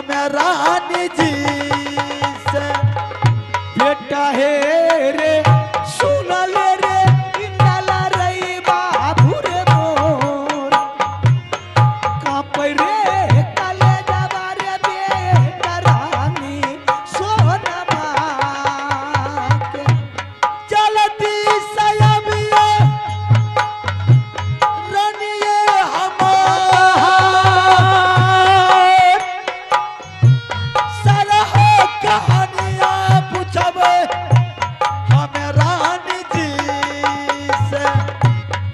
हमें रानी जी से बेटा है रे सुन ले रे इंदला रही बाबू रे मोर कांप रे कले जवा रे बेटा रानी सोनमा के चलती सयबिया रनिए हमार सरह कहानियां पूछबे हमें रानी जी से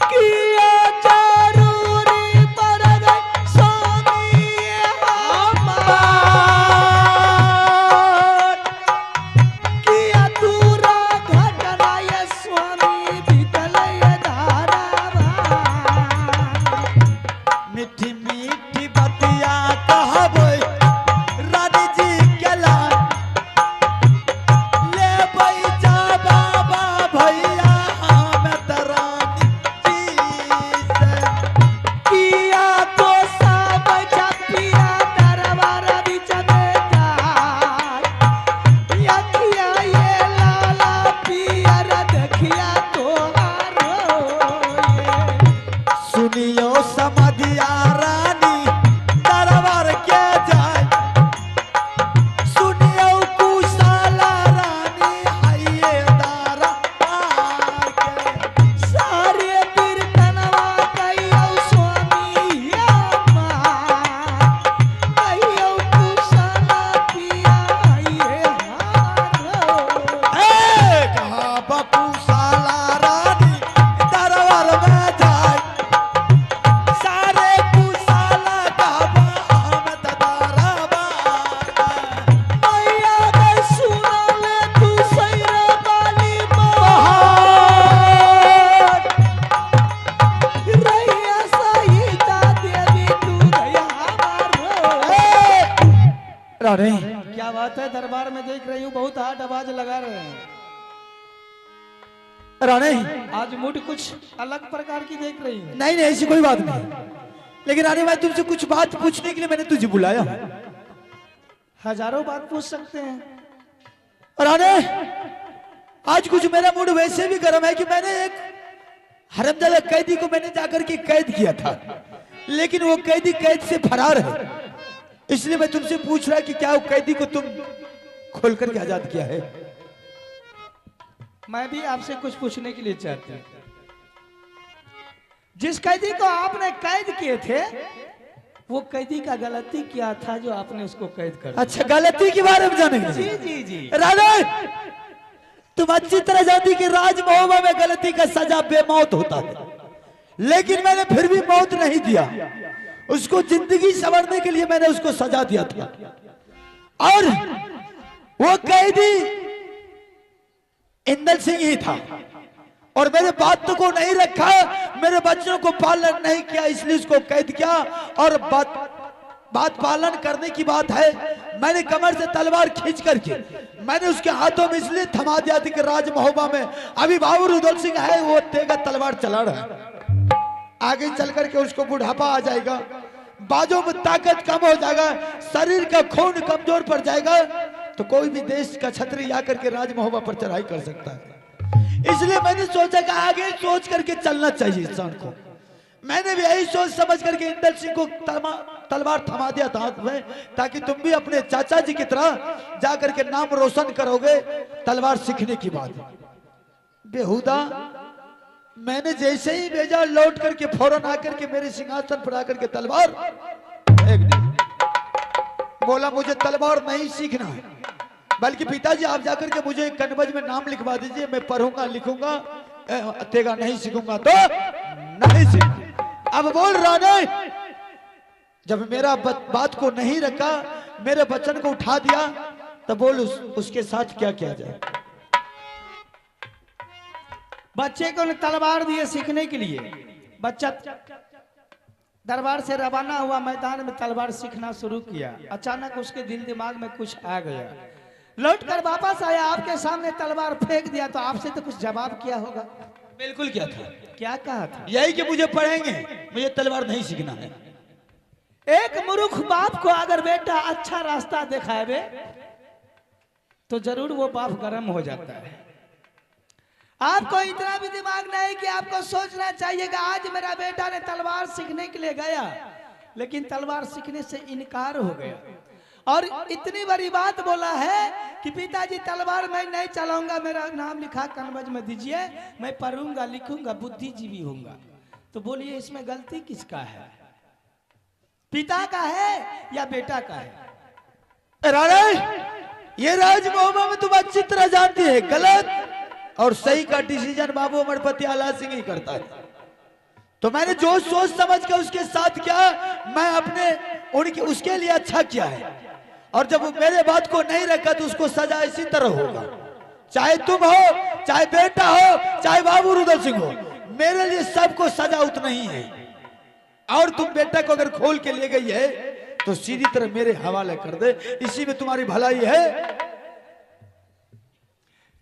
किया जरूरी पर गई स्वामी हमार किया दूरा घटना ये स्वामी बीतल ये धारावा मीठी मीठी बतिया कहबै रानी जी केला ले बैजा बाबा भैया हमें त रानी जी से किया तो सब छपिया दरबार बीच में जाय यखिया ये लाला पियर देखिया तोहारो ये सुनियो समधिया रानी दरबार के जाय सुनियो कुशाला रानी हाइये दारा के सारे कीर्तनवा कहियो स्वामी अम्मा कहियो कुशाला पिया हाइये हारो कहा बकुशाला रानी दरबार में जाय सारे कुशाला कहबा हम तदारबा मैया के सुनल तू सैरा वाली मोहर रैया सहिता देवी तू गया हमारो रानी क्या बात है, दरबार में देख रही हूँ बहुत हाथ आवाज लगा रहे हैं। रानी आज मूड कुछ अलग प्रकार की देख रही हूँ। नहीं नहीं ऐसी कोई बात नहीं, लेकिन रानी मैं तुमसे कुछ बात पूछने के लिए मैंने तुझे बुलाया। हजारों बात पूछ सकते हैं। रानी आज कुछ मेरा मूड वैसे भी गर्म है कि मैंने एक हरमजादा कैदी को मैंने जाकर के कैद किया था, लेकिन वो कैदी कैद से फरार है। इसलिए मैं तुमसे पूछ रहा कि क्या वो कैदी को तुम खोल करके आजाद किया है? मैं भी आपसे कुछ पूछने के लिए चाहती हूँ। जिस कैदी को आपने कैद किए थे वो कैदी का गलती क्या था जो आपने उसको कैद कर दिया? अच्छा गलती के बारे में जानेंगे? जी जी जी। रानी तुम अच्छी तरह जानती कि राज महोबा में गलती का सजा बेमौत होता है, लेकिन मैंने फिर भी मौत नहीं दिया। उसको जिंदगी संवरने के लिए मैंने उसको सजा दिया था। और वो कैदी इंदल सिंह ही था और मेरे बात को नहीं रखा, मेरे बच्चों को पालन नहीं किया, इसलिए उसको कैद किया। और बात पालन करने की बात है, मैंने कमर से तलवार खींच करके मैंने उसके हाथों में इसलिए थमा दिया था कि राज महोबा में अभी बाबू रुदल सिंह है, वो तेगा तलवार चला रहा है। आगे चल करके उसको बुढ़ापा आ जाएगा, बाजों में ताकत कम हो जाएगा, शरीर का खून कमजोर पड़ जाएगा, तो कोई भी देश का छतरी आकर के राज महोबा पर चढ़ाई कर सकता है। इसलिए मैंने सोचा कि आगे सोच करके चलना चाहिए इंसान को। मैंने भी यही सोच समझ करके इंदल सिंह को तलवार थमा दिया था हाथ में, ताकि तुम भी अपने चाचा जी की तरह जाकर के नाम रोशन करोगे तलवार सीखने की बात। बेहुदा मैंने जैसे ही भेजा लौट करके फौरन आकर के मेरे सिंहासन पर आकर के तलवार फेंक दी। बोला मुझे तलवार नहीं सीखना है, बल्कि पिताजी आप जाकर के मुझे कनबज में नाम लिखवा दीजिए, मैं पढ़ूंगा लिखूंगा, तेगा नहीं सीखूंगा तो नहीं सीख। अब बोल रानी, जब मेरा बात को नहीं रखा, मेरे बच्चन को उठा दिया, तब बोल उसके साथ क्या किया जाए? बच्चे को तलवार दिए सीखने के लिए। बच्चा दरबार से रवाना हुआ, मैदान में तलवार सीखना शुरू किया। अचानक उसके दिल दिमाग में कुछ आ गया, लौट कर वापस आया, आपके सामने तलवार फेंक दिया। तो आपसे तो कुछ जवाब किया होगा? बिल्कुल किया था। क्या कहा था? यही कि मुझे पढ़ेंगे, मुझे तलवार नहीं सीखना है। एक मूर्ख बाप को अगर बेटा अच्छा रास्ता दिखावे तो जरूर वो बाप गर्म हो जाता है। आपको इतना भी दिमाग नहीं कि आपको सोचना चाहिए कि आज मेरा बेटा ने तलवार सीखने के लिए गया लेकिन तलवार सीखने से इनकार हो गया और इतनी बड़ी बात बोला है कि पिताजी तलवार मैं नहीं चलाऊंगा, मेरा नाम लिखा कनबज में दीजिए, मैं पढ़ूंगा लिखूंगा बुद्धिजीवी होऊंगा। तो बोलिए इसमें गलती किसका है, पिता का है या बेटा का है? राणे, ये राज मोहम्मद में तुम अच्छी तरह जानती है, गलत और सही का डिसीजन बाबू अमरपति आला सिंह ही करता है। तो मैंने जो सोच समझ के उसके साथ किया, मैं अपने उनके उसके लिए अच्छा किया है। और जब वो मेरे बात को नहीं रखा तो उसको सजा इसी तरह होगा, चाहे तुम हो, चाहे बेटा हो, चाहे बाबू रुदल सिंह हो, मेरे लिए सबको सजा उतना ही है। और तुम बेटा को अगर खोल के ले गई है तो सीधी तरह मेरे हवाले कर दे, इसी में तुम्हारी भलाई है।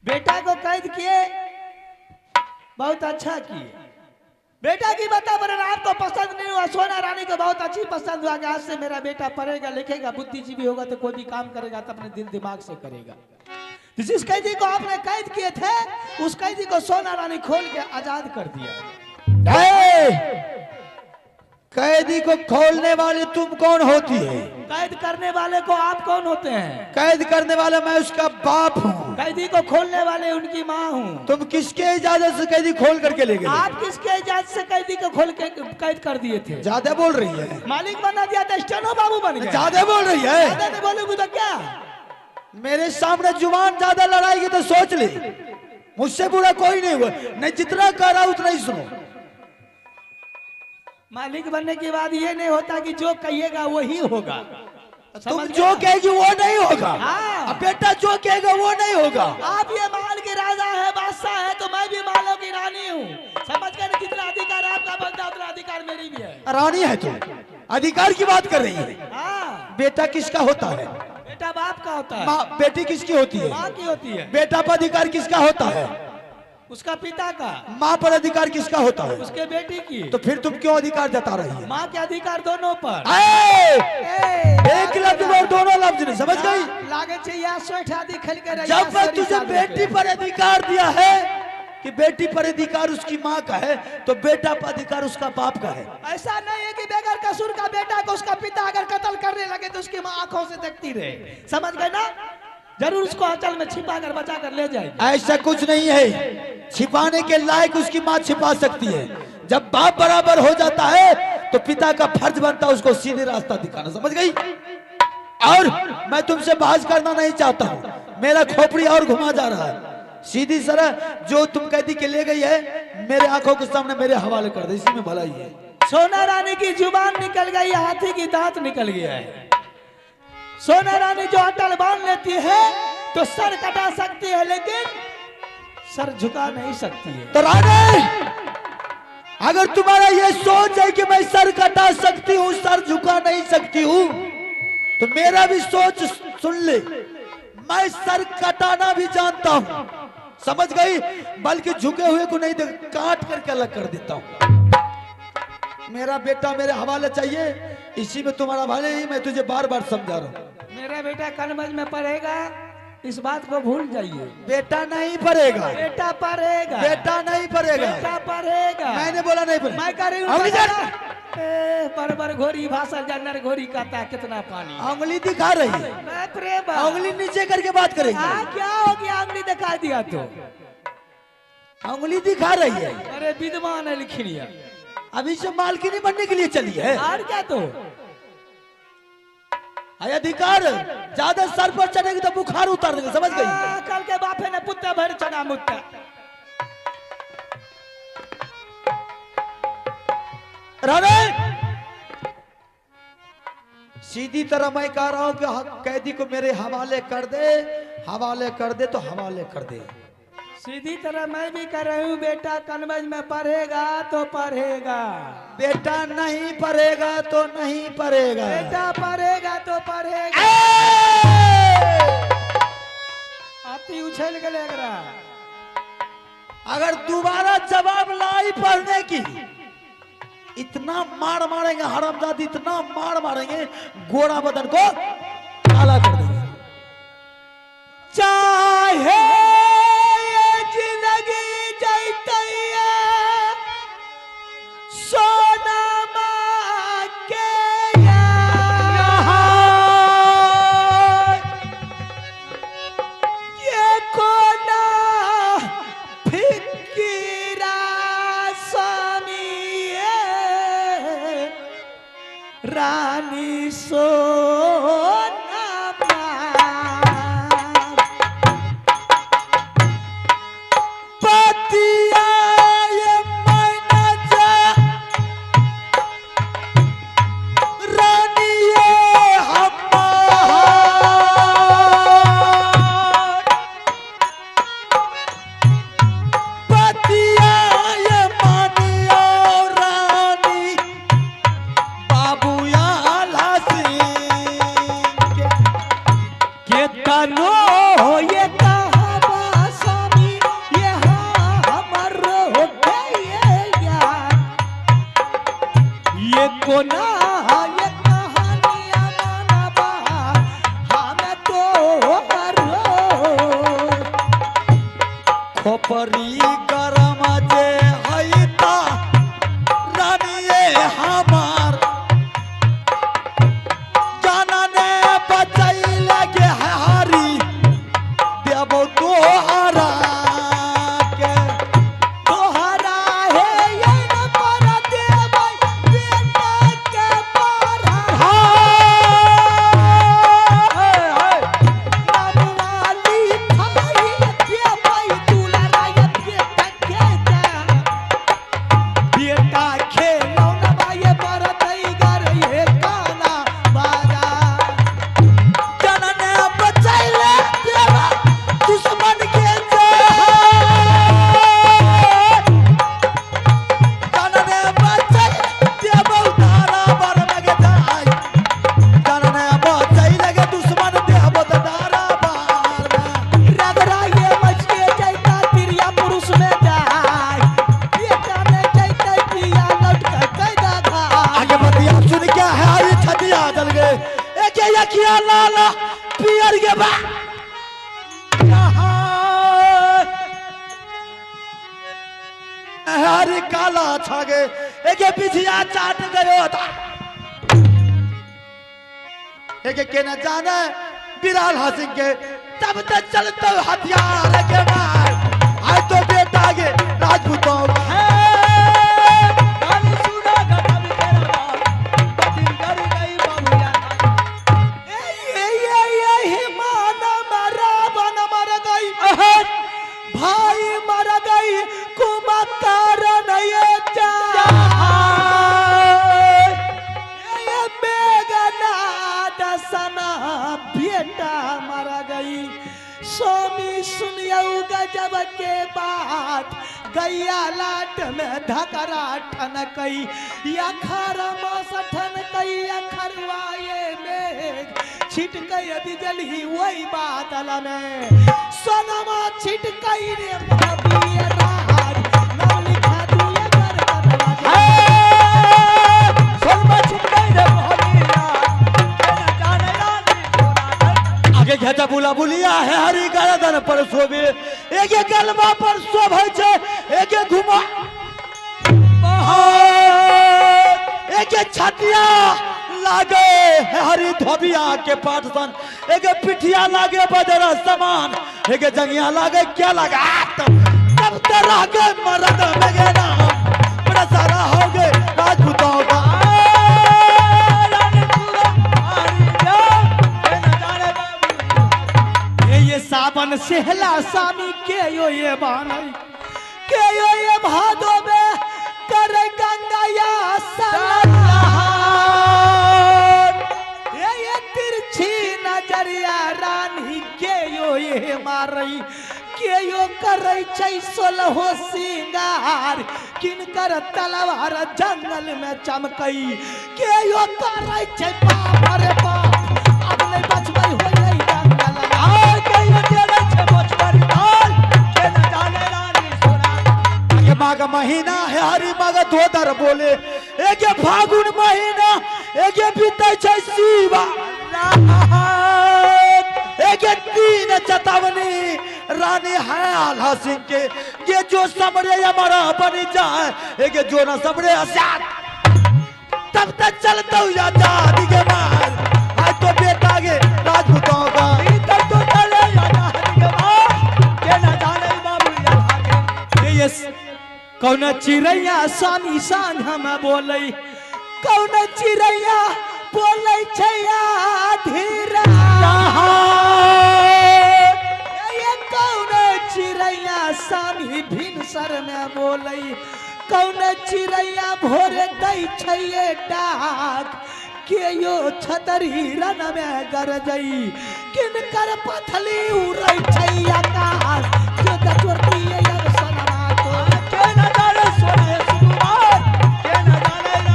बेटा को कैद किए, बहुत अच्छा किए। बेटा की वातावरण आपको पसंद नहीं हुआ, सोना रानी को बहुत अच्छी पसंद हुआ कि आज से मेरा बेटा पढ़ेगा लिखेगा बुद्धिजीवी होगा तो कोई भी काम करेगा तो अपने दिल दिमाग से करेगा। जिस कैदी को आपने कैद किए थे उस कैदी को सोना रानी खोल के आजाद कर दिया। कैदी को खोलने वाले तुम कौन होती है? कैद करने वाले को आप कौन होते हैं? कैद करने वाला मैं उसका बाप हूँ। कैदी को खोलने वाले उनकी माँ हूँ। तुम किसके इजाजत से कैदी खोल करके ले गए? आप किसके इजाजत से कैदी को खोल के कैद कर दिए थे? ज्यादा बोल रही है। मालिक बना दिया था, स्टेनो बाबू बन गया। ज्यादा बोल रही है। ज्यादा नहीं बोलोगे तो क्या? मेरे सामने जुबान ज्यादा लड़ाएगी तो सोच ले, मुझसे बुरा कोई नहीं हुआ, नहीं जितना कह रहा उतना ही सुनो। मालिक बनने के बाद ये नहीं होता कि जो कहिएगा वही होगा। तुम जो कहेगी वो नहीं होगा। हाँ। अब बेटा जो कहेगा वो नहीं होगा। आप ये माल के राजा है, बादशाह है, तो मैं भी मालों की रानी हूँ। समझ गए? जितना अधिकार आपका बनता है उतना अधिकार मेरी भी है। रानी है तुम, अधिकार की बात कर रही है। हाँ। बेटा किसका होता है? बेटा बाप का होता है। माँ बेटी किसकी होती है? माँ की होती है। बेटा पर अधिकार किसका होता है? उसका पिता का। माँ पर अधिकार किसका होता है? उसके बेटी की। तो फिर तुम क्यों अधिकार जता रही है? माँ के अधिकार दोनों पर। एक लफ्ज और दोनों लफ्ज नहीं, समझ गई? लागे चाहिए जब मैं तुझे बेटी पर अधिकार दिया है कि बेटी पर अधिकार उसकी माँ का है तो बेटा पर अधिकार उसका बाप का है। ऐसा नहीं है कि बगैर कसूर का बेटा को उसका पिता अगर कत्ल करने लगे तो उसकी माँ आंखों से देखती रहे। समझ गए ना? जरूर उसको आंचल में छिपा कर बचा कर ले जाएगी। ऐसा कुछ नहीं है, छिपाने के लायक उसकी माँ छिपा सकती है। जब बाप बराबर हो जाता है तो पिता का फर्ज बनता है उसको सीधे रास्ता दिखाना। समझ गई? और मैं तुमसे बहस करना नहीं चाहता हूँ, मेरा खोपड़ी और घुमा जा रहा है। सीधी सरह जो तुम कैदी के ले गई है मेरे आंखों के सामने मेरे हवाले कर दे, इसी में भलाई है। सोना रानी की जुबान निकल गई, हाथी की दांत निकल गया है। सोना रानी जो अटल बांध लेती है तो सर कटा सकती है लेकिन सर झुका नहीं सकती है। तो रानी, अगर तुम्हारा ये सोच है कि मैं सर कटा सकती हूँ सर झुका नहीं सकती हूँ तो मेरा भी सोच सुन ले, मैं सर कटाना भी जानता हूँ। समझ गई? बल्कि झुके हुए को नहीं देख, काट करके अलग कर देता हूँ। मेरा बेटा मेरे हवाले चाहिए, इसी में तुम्हारा भले ही मैं तुझे बार बार समझा रहा हूँ। मेरा बेटा कनबज में पढ़ेगा, इस बात को भूल जाइए। बेटा नहीं पढ़ेगा। बेटा पढ़ेगा। बेटा नहीं पढ़ेगा। बेटा पढ़ेगा। मैंने बोला नहीं पढ़ेगा। मैं कह रही हूँ पर घोरी भाषा जानर घोरी कहता कितना पानी। उंगली दिखा रही है, उंगली नीचे करके बात करेगी। क्या हो गया? उंगली दिखा दिया तो उंगली दिखा रही है। अरे विद्वान है लिखनिया, अभी से मालकिनी बनने के लिए चली है। और क्या? तो अधिकार ज्यादा सर पर चढ़ेगी तो बुखार उतार देगा। समझ गई? कल के बापे ने पुत्ता भर चढ़ा मुत्ता। राणे, सीधी तरह मैं कह रहा हूं कि कैदी को मेरे हवाले कर दे, हवाले कर दे तो हवाले कर दे। सीधी तरह मैं भी कर रही हूँ। बेटा कनबज में पढ़ेगा तो पढ़ेगा, बेटा नहीं पढ़ेगा तो नहीं पढ़ेगा, बेटा पढ़ेगा तो पढ़ेगा। आती उछल के लग रहा। अगर दोबारा जवाब लाई पढ़ने की इतना मार मारेंगे हरामजादी, इतना मार मारेंगे गोरा बदन को काला कर देंगे। चाहे जिंदगी जैतैया सोनमा के ये कोना फिकिरा स्वामी रानी सोना खोपरी गरम जे हैता रानिए हमार जानने बचैले के हारी देबो तोहरा के तोहरा हे ये न पर देबै बेटा के पारा नामवाली खाई देबै दुलाराय बेटा के बेटा खेलो न बाये पर दई गर ये काना बाजा जानने बचैले देबा दुश्मन के जानने बचैले देबो तारा बर लगे जाय जानने बचैले के दुश्मन देबो तारा बार में रगड़ा ये मच के जैता तिरिया पुरुष में जाय बेटा ने जैते पिया लौट कर कैदा खा आगे बतिया सुन क्या है आई छतिया जल गए एक यकिया लाला पियर के बा हरी काला छा गए एक पिछिया चाट गयो था एक के न जाने बिराल हासिंग के तब तक चलते हथियार के मार आज तो बेटा के राजपूतों का भाई मर गई कुमकार ये बेगना दसना बेटा मर गई स्वामी सुनियऊ गजब के बात गैया लाट में धकरा ठन कई या खरमा सठन कई या खरवाए में छिट गई बिजली वही बादल में सोनमा छिट गई रे बाबी राज नाम लिखा तू ये कर दरवाजा सोनमा छिट गई रे बाबी राज जाने रानी आगे घेता बुला बुलिया है हरी गरदन पर शोभे एक गलबा पर शोभे छे एक घुमा एक छतिया लागे है हरी धोबिया के पाठसन एक पिठिया लागे बजरा समान एक जंगिया लागे क्या लगा तब तेरा के मरद बेगना बड़ा सारा हो गए राजपूतों का ये सावन सेहला सामी के यो ये बानई के यो ये भादो में कर गंगा या ये तिरछी नजरिया रानी के यो ये मारई के यो करई छै सोलहो सिंगार किनकर तलवार जंगल में चमकई के यो करई छै बाप रे बाप अब नहीं बचबै हो गई जंगल आ के यो तेरे छै बचबर डाल के न जाने रानी सोना आगे माघ महीना है हरी मगत होतर बोले एक ये फागुन महीना एक ये बीते छै शिवा एक ये तीन चेतावनी रानी है आल्हा सिंह के ये जो समरे हमारा बन जाए एक ये जो न समरे आजाद तब तक चलता हूँ आजादी के मार आज तो बेटा के राजपूतों का तब तो चले आजादी के मार के न जाने बाबू यहाँ यस कौन चिड़ैया सानी सान हम बोलै कौन चिड़ैया बोलै छै धीरा ये कौन चिड़ैया सानी भिनसर में बोलै कौन चिड़ैया भोरे दै छै डाक के यो छतरी रन में गरजई किनकर पथली उड़ै छै आकाश जो दचोरती यग सनमा को के न जाने सोने सुकुमार के न जाने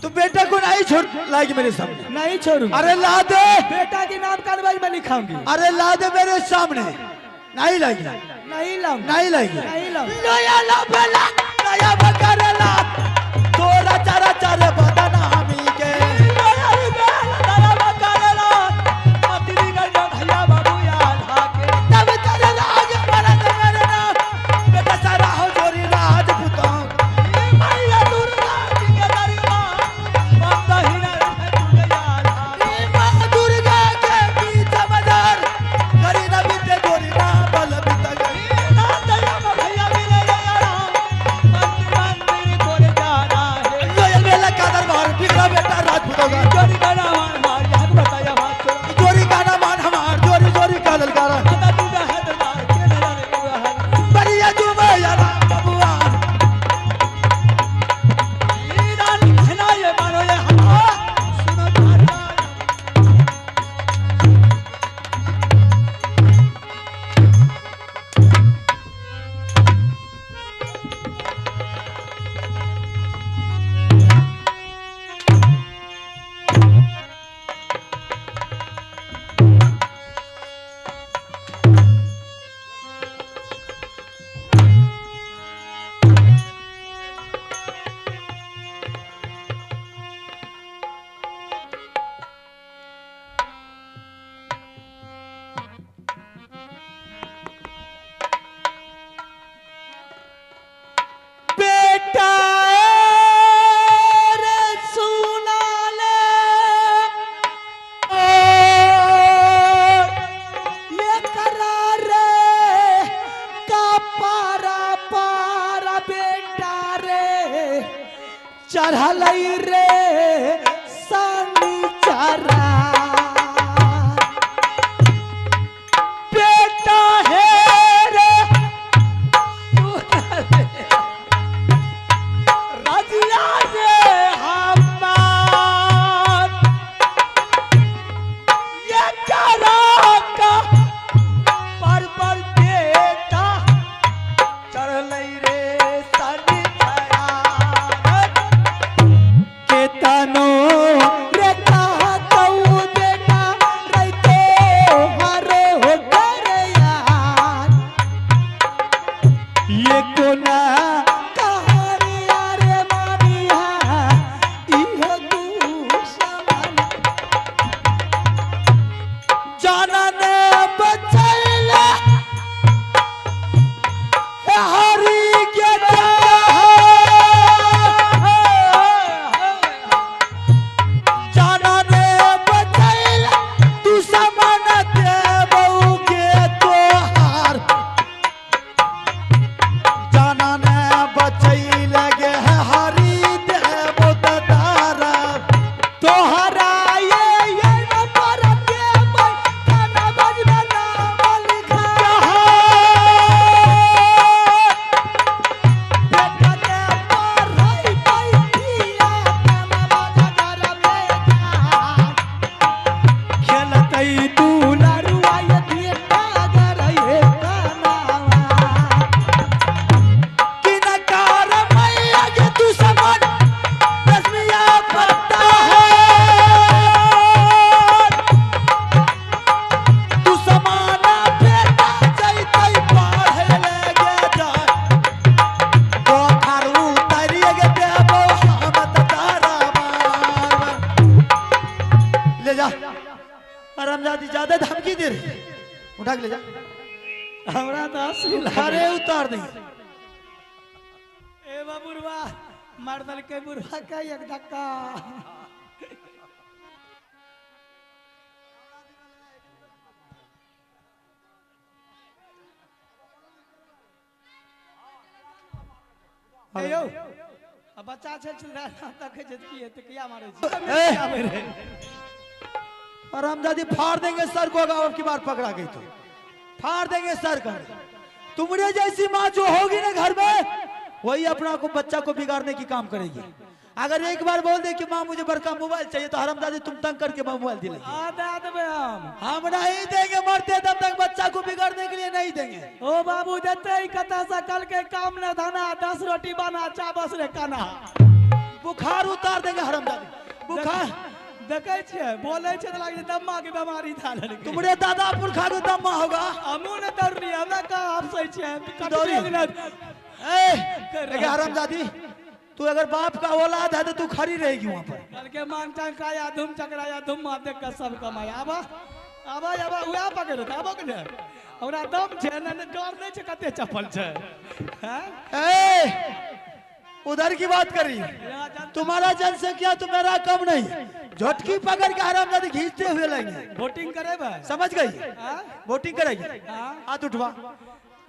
तो बेटा को नहीं छोड़ लाएगी मेरे सामने नहीं छोड़ू अरे ला दे बेटा के नाम कागज में लिखाऊंगी अरे ला दे मेरे सामने नहीं लाएगी नहीं लाऊंगी नहीं लाएगी नहीं लाऊंगी नया ला बेला नया बकरला तोरा चारा चारे बदनामी के नया बेला बकरला पतिनी गयो भैया बाबू याद आके तब तेरे राज मरद मरना बेटा सारा हो जोरी राजपूतों भैया दुर्गा के दरबार बंदहीना मां दुर्गा के बीच बाजार करी न बीते गोरी ना बल बीत गई ना दया भैया मिले यारा मंदिर मंदिर तोरे जाना है ये बेला कादर हरामजादी ज्यादा धमकी दे रही है। उठा के ले जा। हमरा तो हंसी अरे उतार दे। ए बुढ़वा मार दल के बुढ़वा का एक धक्का। यो अब बच्चा छे चिल्ला तक जतकी है तो किया मारे छी। हरामजादी फाड़ देंगे सर को अगर अब की बार पकड़ा गई तो फाड़ देंगे सर का। तुम्हारे जैसी माँ जो होगी ना घर में वही अपना को बच्चा को बिगाड़ने की काम करेगी। अगर एक बार बोल दे कि माँ मुझे बड़का मोबाइल चाहिए तो हरामजादी तुम तंग करके मोबाइल दिलाएगी। हम नहीं देंगे, मरते तब तक बच्चा को बिगाड़ने के लिए नहीं देंगे। ओ बाबू देते ही कथा सा कल के काम न धना 10 रोटी बना चाबस रे काना। बुखार उतार देंगे हरामजादी। बुखार देखे छे बोले छे त लागे दम्मा के बीमारी था ले। तुम्हारे दादा पुरखा को दम्मा होगा। हमू न दौड़नी हमरा का आपसे छे दौड़ी। ए हरामजादी तू अगर बाप का औलाद है तो तू खड़ी रहेगी वहां पर। कल के मांग टांग काया धूम चकराया धूम मार देख के सब कमाया। आबा आबा आबा उया पकड़ त आबो के हमरा दम छे न डर नहीं छे कते चप्पल छे। हैं ए उधर की बात करी। तुम्हारा जनसंख्या तो मेरा कम नहीं। झटकी पकड़ के हरामजादी खींचते हुए लेंगे। वोटिंग करे बा समझ गई? हां वोटिंग करेगी। हाथ उठवा।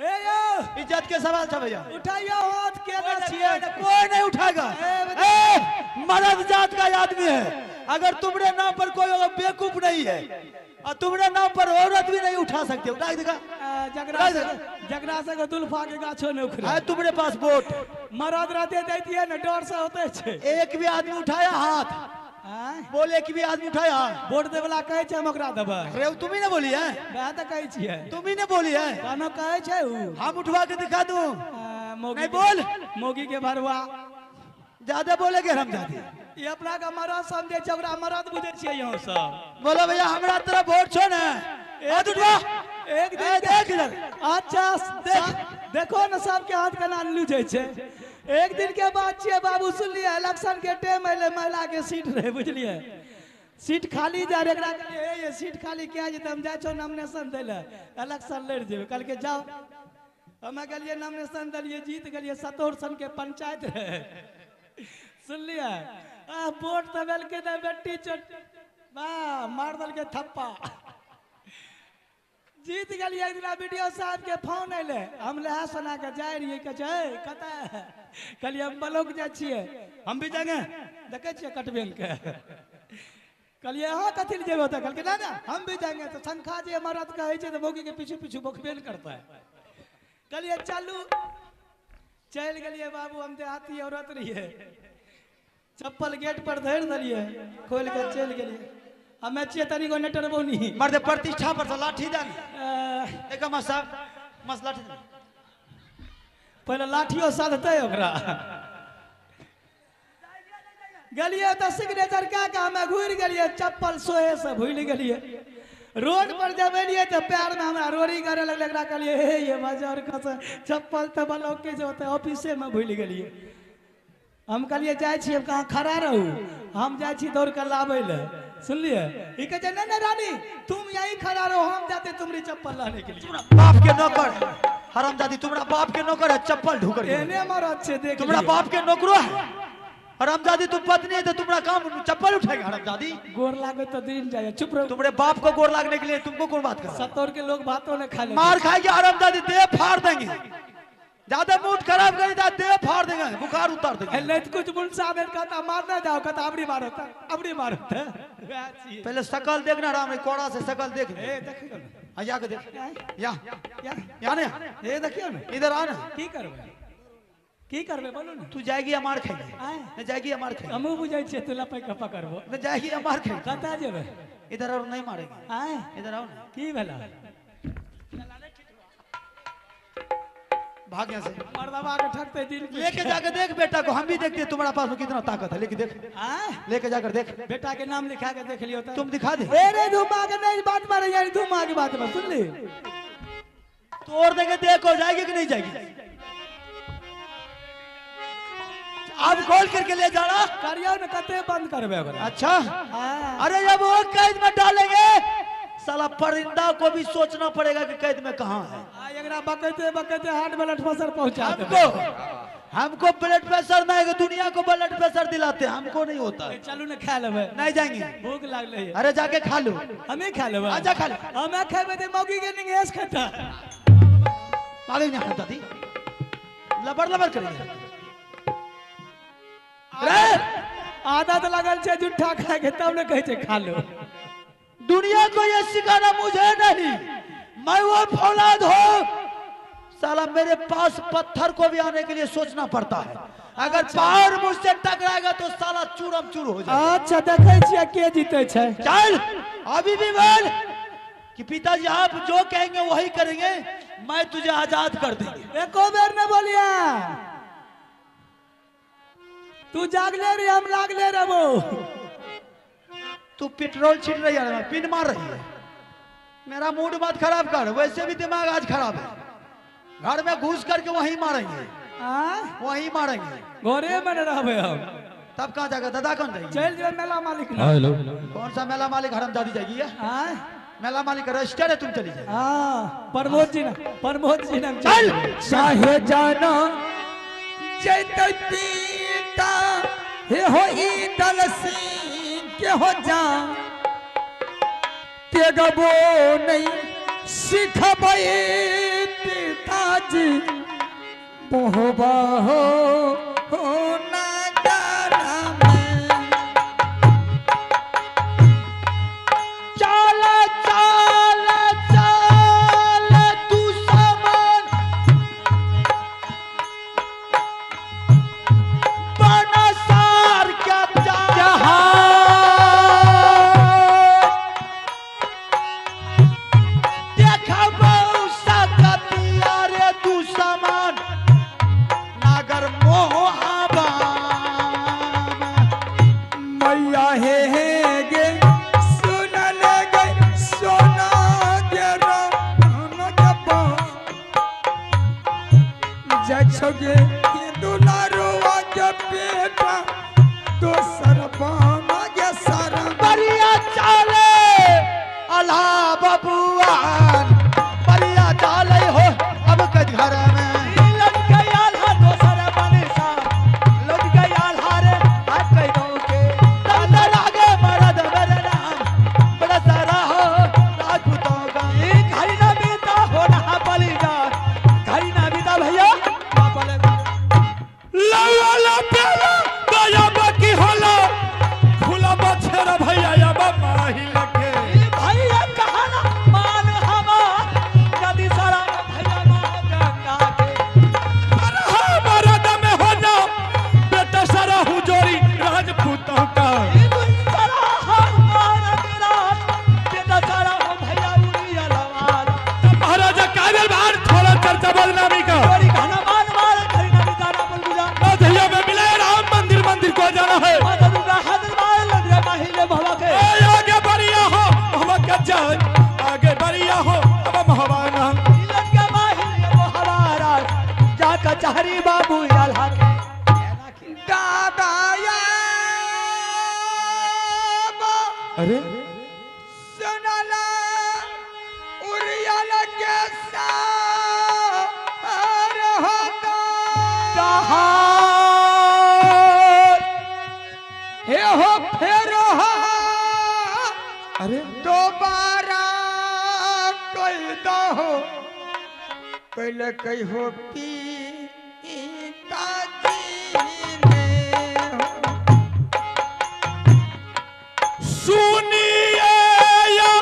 ए यो इज्जत के सवाल था भैया। उठाइयो हाथ के ना छिए कोई नहीं उठाएगा। ए मर्द जात का आदमी है। अगर तुम्हारे नाम पर कोई बेवकूफ नहीं है और तुम्हारे नाम पर औरत भी नहीं उठा सकते। उठा देगा जगरा से दुल्फा के गाछो ने उखड़े है तुम्हारे पास वोट। मर्द रहते देती है ना डर से होते छे। एक भी आदमी उठाया हाथ बोले कि भी आदमी उठाया वोट दे वाला कहे छे हम ओकरा देबे। अरे तुम ही ने बोली है। मैं तो कहे छिए तुम ही ने बोली है। कानो कहे छे हम उठवा के दिखा दूं। मोगी नहीं बोल। मोगी के भरवा ज्यादा बोलेगे हरामजादी। ये अपना का मरद समझे छे ओकरा मरद बुझे छिए यहां सब। बोलो भैया हमरा तरफ वोट छो ना। हाथ उठवा। एक दिन देख इधर। अच्छा देखो ना सबके हाथ कना लूझे छे। एक दिन के बाद छे बाबू सुन लिया इलेक्शन के टाइम आइले महिला के सीट रहे बुझलिए। सीट खाली जा रे एकरा कहलिए ये सीट खाली क्या जे हम जाय छो नॉमिनेशन देले इलेक्शन लड़ जेबे। कल के जाओ हम गेलिए नॉमिनेशन दिलिए जीत गेलिए 17 सन के पंचायत रहे सुन लिया। वोट तबल के दे बेटी चोट वाह मार दल के थप्पा जीत गलिए। एक दिन वीडियो साहब के फोन अइले हम लहा सुना के जाय रहिए कह छे कता कहलिए हम ब्लॉक जाय छिए हम भी जाएंगे देखे छिए कटबेन के कहलिए हां कथि ले जेबो त कहलके ना हम भी जाएंगे। तो संखा जे मरद कहे छे तो मोगी के पीछे पीछे बखबेन करता है। कहलिए चलू चल गलिए बाबू हम देहाती औरत रहिए चप्पल गेट पर धर दलिए खोल के चल गेलिए। हमें छिए तनी को नेटर बोनी मर्द प्रतिष्ठा पर लाठी देन एक मसला पहले लाठियो साधते ओकरा गलिए तो सिग्नेचर क्या का हमें घूर गलिए चप्पल सोहे से भूल गलिए। रोड पर जब एलिए तो पैर में हमरा रोड़ी करे लगले एकरा कहलिए हे ये बाजार का चप्पल तो ब्लॉक के जो होते ऑफिसे में भूल गलिए। हम कहलिए जाय छी हम कहां खड़ा रहू हम जाय छी दौड़ कर लाबै ले सुनलिए। ई कहे नहीं रानी तुम यहीं खड़ा रहो हम जाते तुम्हारी चप्पल लाने के लिए। बाप के नौकर हरामजादी तुम्हारा बाप के नौकर है चप्पल ढूकर एने मारो अच्छे देख तुम्हारा बाप के नौकरो है हरामजादी। तुम पत्नी है तो तुम्हारा काम चप्पल उठाएगा हरामजादी। गोर लागे तो दिन जाए चुप रहो। तुम्हारे बाप को गोर लागने के लिए तुमको कौन बात कर। 70 के लोग बातों ने खा ले मार खाएगी हरामजादी देह फाड़ देंगे। ज्यादा मूड खराब करी तो देह फाड़ देंगे बुखार उतार देंगे। नहीं तो कुछ मुंसा में कहता मारना जाओ कहता अबड़ी मारो अबड़ी मारो पहले शकल देखना राम कोड़ा से शकल देख देखियो ना या के देख या ने ये देखियो ना इधर आ ना की करबे बोलो ना। तू जाएगी या मार खाएगी न जाएगी या मार खाएगी। हमहू बुझाई छे तू लपै कपा करबो न जाएगी या मार खाएगी। कता जेबे इधर और नहीं मारेंगे इधर आओ ना। की भेला भाग यहाँ से मर्दवा के ठकते दिन लेके जाकर देख बेटा को हम भी देखते हैं तुम्हारा पास में कितना ताकत है। लेके देख लेके जाकर देख बेटा के नाम लिखा के देख लियो तुम दिखा दे। अरे धुमा के नहीं बात मारे यार धुमा की बात में सुन ली तोड़ देंगे देखो जाएगी कि नहीं जाएगी। अब खोल करके ले जाना करियो न कते बंद करबे ओकरा। अच्छा अरे जब वो कैद में डालेंगे साला परिंदा को भी सोचना पड़ेगा कि कैद में कहाँ है। एकरा बकते बकते हार्ट ब्लड प्रेशर पहुंचा हमको ब्लड प्रेशर नहीं है, दुनिया को ब्लड प्रेशर दिलाते हैं, हमको नहीं होता है। चलू ना खा लेबे। नहीं जाएंगे, भूख लागले है। अरे जाके खा लो। हमें खा लेबे। आजा खा ले। हमें खाबे ते मौगी के निगेस खाता आगे नहीं खाता थी, लबर लबर करेंगे। आदत लगल छे जुठा खा के तब ने कहे छे खा लो। दुनिया को ये सिखाना मुझे नहीं, मैं वो फौलाद हूँ। साला मेरे पास पत्थर को भी आने के लिए सोचना पड़ता है, अगर पहाड़ मुझसे टकराएगा तो साला चूरम चूर हो जाएगा। अच्छा देखे छिए के जीते छे। चल अभी भी बोल कि पिताजी आप जो कहेंगे वही करेंगे, मैं तुझे आजाद कर देंगे। एको बेर न बोलिया, तू जागले रे हम लागले रहबो। तू पेट्रोल छीट रही है, पिन मार रही है। मेरा मूड मत खराब कर, वैसे भी दिमाग आज खराब है। घर में घुस करके वहीं मारेंगे, वहीं मारेंगे। घरे में रहबे हम। तब कहाँ जाएगा दादा? कौन जाएगी? चल जो मेला मालिक। हेलो, कौन सा मेला मालिक? हरामजादी जाएगी है? मेला मालिक रजिस्टर है, तुम चली जाए। प्रमोद जी ना, प्रमोद जी ना। चल चाहे जाना जैते पीता हे हो ई दलसी के हो जा के गबो नहीं सिखबई पिताजी मोहबा हो ना गाना में। चाला चाला चाला तू सामान बना सार क्या जहां देखा बहु सकतिया रे तू सामान नागर मोहाबा मैया हे गे सुन ले गे सोना गे रान के पास जछगे दुलारुआ के बेटा तो सरबाना गे सारा बढ़िया चाले अल्लाह बबुआन बढ़िया चाले हो अब के घर में लट गया ला दोसर बनिसा लट गया ला रे आ कई गांव के तंद लागे मरद मेरे नाम बड़ा सारा हो राजपूतों का ये घड़ी ना बीता हो ना बलि जा घड़ी ना बीता भैया लाला ला पेला दया बाकी होला खुला बछरा भैया या बाबा ही लगे भैया कहाना मान हवा नदी सारा भैया मान गंगा के अरे हमारा दम हो जा बेटा सारा हुजोरी राजपूतों का सारा हमारा तेरा बेटा सारा भैया उड़िया लवार महाराजा काबिल बाहर थोड़ा चर्चा बदनामी का चोरी खाना मान मार खरी नदी सारा बोल बुझा अधैया में मिला राम मंदिर मंदिर को जाना है माता दुर्गा हाजिर मार लग रहा माहिले भवा के ए आगे बढ़िया हो हम गजान आगे बढ़िया हो अब महवाना लग के माहिले वो हमारा जा कचहरी बाबू याला के दादाया अरे सुनला उरियल के सार होता हे हो फेर हो अरे दोबारा कोई दो पहले कही हो पिताजी ने सुनिए या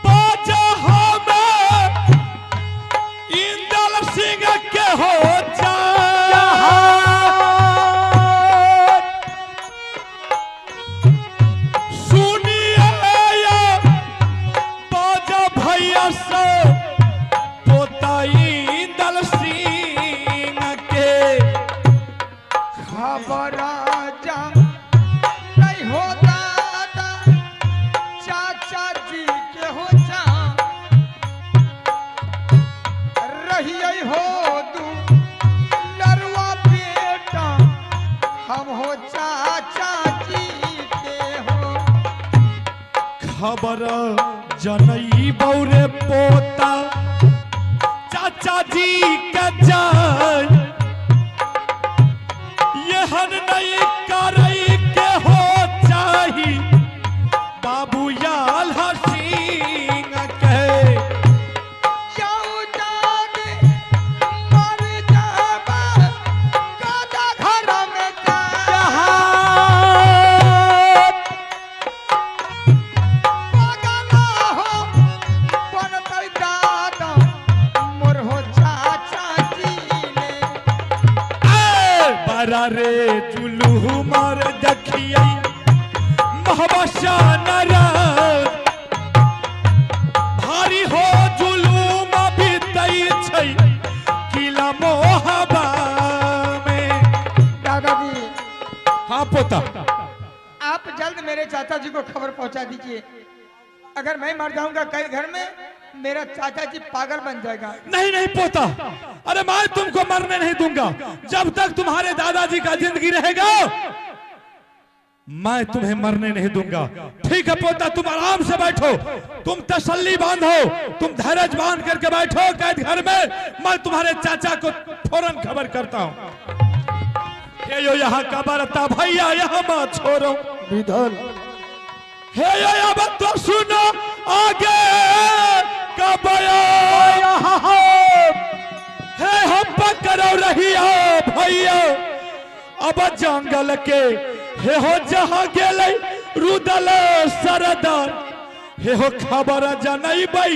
बाजा हमें इंदल सिंह के हो जा सुनिए या बाजा भैया से पोता इंदल सिंह के खबर जा नहीं हो दादा चाचा जी के हो जा रही हो तू लरवा बेटा हम हो चाचा जी के हो खबर जनई बौरे पोता चाचा जी के जाय यहन नहीं करई के हो चाही बाबू याल हसीन के रे जुलू मार देखिए महबशा नाराज भारी हो जुलूम बीतई छै किला मोहबा में। दादाजी हाँ पोता, आप जल्द मेरे चाचा जी को खबर पहुंचा दीजिए। अगर मैं मर जाऊंगा कल घर में मेरा चाचा जी पागल बन जाएगा। नहीं नहीं पोता, अरे मैं तुमको मरने नहीं दूंगा। जब तक तुम्हारे दादाजी का जिंदगी रहेगा मैं तुम्हें मरने नहीं दूंगा। ठीक है पोता, तुम आराम से बैठो, तुम तसल्ली बांधो, तुम धैर्य बांध करके बैठो कैद घर में। मैं तुम्हारे चाचा को फौरन खबर करता हूँ। हे यो यहाँ का बरता भैया यहाँ मत छोड़ो विधल। हे यो अब तो सुनो आगे का बयान। हे हम पकड़ो रहिया भैया अब जंगल के हे हो जहाँ गेले रुदल सरदार हे हो खबर जनई बई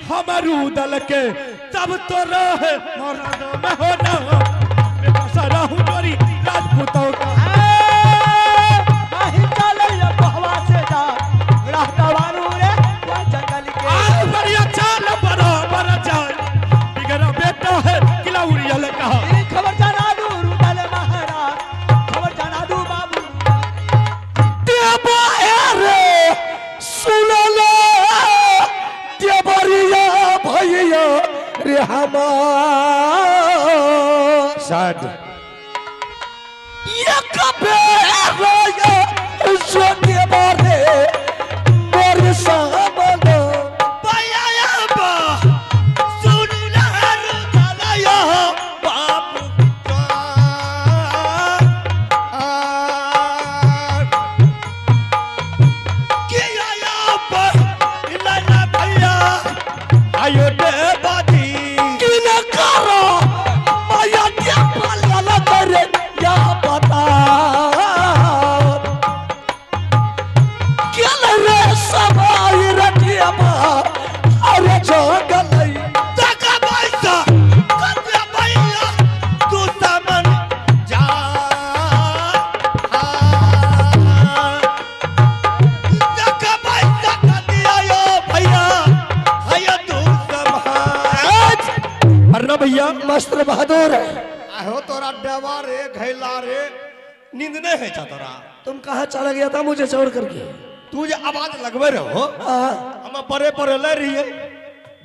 हम रुदल के तब तो रहे मरद में हो ना बेटा हूँ तोरी राजपूतों का बढ़िया चाल बराबर जाए बिगड़ा बेटा है किला उड़ियल का खबर जाना दू रुदल महाराज, खबर जाना दू बाबू। रे सुन लो देवरिया भैया रे हमार साध ये कबे होया सोने बारे मोर सामने भैया बा सुन लो रुदल बाबू आयो दे बाजी कि न करो माया क्या पाला करे या पता क्या रे सवाई रखिया बा अरे जंगल तका पैसा कते भैया तू सामन जा तका पैसा कते आयो भैया आयो तू अरे भैया मास्टर बहादुर आहो तोरा डबा रे घैला रे नींद नहीं है तोरा। तुम कहाँ चला गया था मुझे छोड़ करके? तू जो आवाज लगवे रहो हाँ, हम परे परे ले रही है।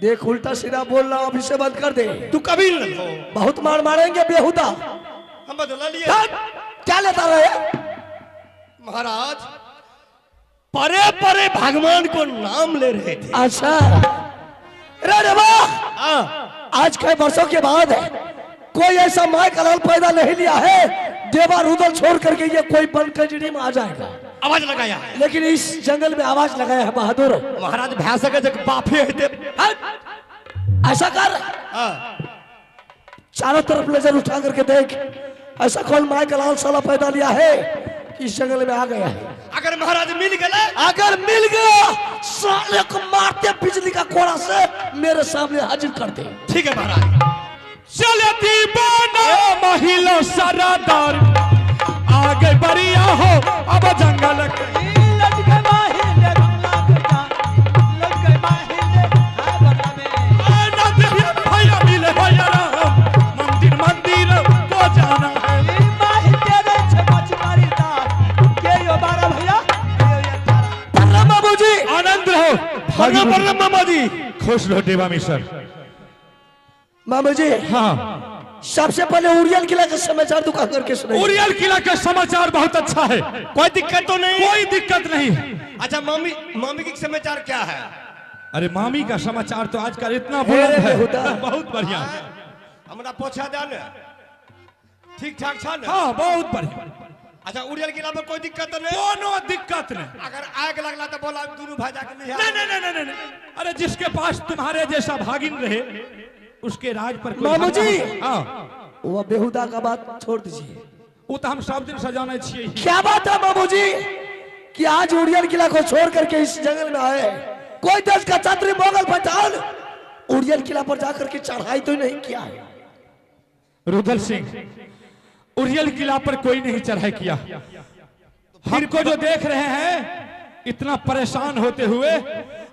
देख उल्टा सीधा बोल रहा हूँ, अभी से बंद कर दे। तू कभी न हो बहुत मार मारेंगे बेहुदा। हम बदला लिए क्या लेता रहे? महाराज परे परे भगवान को नाम ले रहे थे। अच्छा रे वाह, आज कई वर्षों के बाद कोई ऐसा माय कलाल पैदा नहीं लिया है देवा रुदल छोड़ करके ये कोई बन कजड़ी में आ जाएगा। आवाज लगाया है लेकिन इस जंगल में आवाज लगाया है बहादुर। महाराज भैंस के जग बाफे है ऐसा कर, चारों तरफ नजर उठा करके देख, ऐसा कौन माय कलाल साला पैदा लिया है कि इस जंगल में आ गया है। अगर महाराज मिल गए, अगर मिल गया साले को मारते बिजली का कोड़ा से मेरे सामने हाजिर कर दे। ठीक है महाराज। चलती बना महिला सरदार आगे बढ़िया हो अब जंगल के भैया मिले भैया मंदिर मंदिर को जाना है। बाबूजी आनंद रहो मामा जी खुश रहो देवा मिश्र। मामू जी हाँ सबसे पहले उड़ियल किला का समाचार दुकान करके सुनाइए। उड़ियल किला का समाचार बहुत अच्छा है, कोई दिक्कत तो नहीं? कोई दिक्कत नहीं है। अच्छा मामी, मामी की समाचार क्या है? अरे मामी का समाचार तो आजकल इतना बुलंद है, बहुत बढ़िया। हमरा पूछा जा न, ठीक ठाक था न? हाँ बहुत बढ़िया। अच्छा उड़ियल किला में कोई दिक्कत तो नहीं? कोनो दिक्कत नहीं। अगर आग लगला तो बोला दोनों भाई जाके ले नहीं नहीं नहीं नहीं नहीं। अरे जिसके पास तुम्हारे जैसा भागिन रहे उसके राज पर कोई मामू जी। हाँ वो बेहुदा का बात छोड़ दीजिए। वो तो हम सब दिन सजाने छिए। क्या बात है मामू जी कि आज उड़ियल किला को छोड़ करके इस जंगल में आए? कोई देश का छात्री मोगल पठान उड़ियल किला पर जाकर के चढ़ाई तो नहीं किया है? रुदल सिंह, उड़ियल किला पर कोई नहीं चढ़ाई किया। हमको जो देख रहे हैं इतना परेशान होते हुए,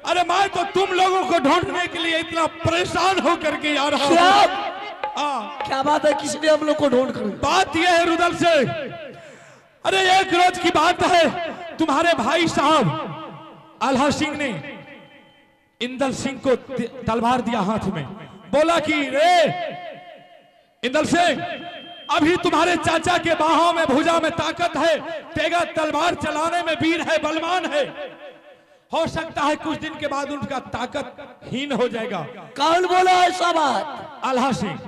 अरे मैं तो तुम लोगों को ढूंढने के लिए इतना परेशान होकर के आ रहा हूं। क्या बात है, किसने हम लोग को ढूंढ कर? बात यह है रुदल सिंह, अरे एक रोज की बात है, तुम्हारे भाई साहब आल्हा सिंह ने इंदल सिंह को तलवार दिया हाथ में, बोला कि रे इंदल सिंह, अभी तुम्हारे चाचा के बाहों में भुजा में ताकत है, तेगा तलवार चलाने में वीर है, बलवान है, हो सकता है कुछ दिन के बाद उनका ताकत हीन हो जाएगा। कौन बोला ऐसा बात? आल्हा सिंह।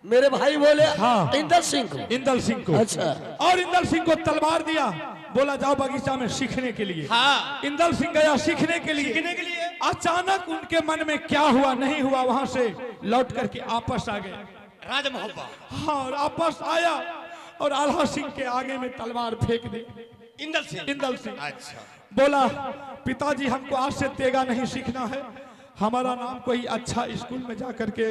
मेरे भाई बोले? हाँ। इंदल सिंह को? इंदल सिंह को। अच्छा। और इंदल सिंह को तलवार दिया, बोला जाओ बगीचा में सीखने के लिए। हाँ। इंदल सिंह गया सीखने के लिए। सीखने के लिए अचानक उनके मन में क्या हुआ नहीं हुआ, वहां से लौट करके आपस आ गए राज मोहब्बा। हाँ, और आपस आया और आल्हा सिंह के आगे में तलवार फेंक दी। इंदल सिंह। इंदल सिंह अच्छा। बोला पिताजी हमको आज से तेगा नहीं सीखना है, हमारा नाम कोई अच्छा स्कूल में जाकर के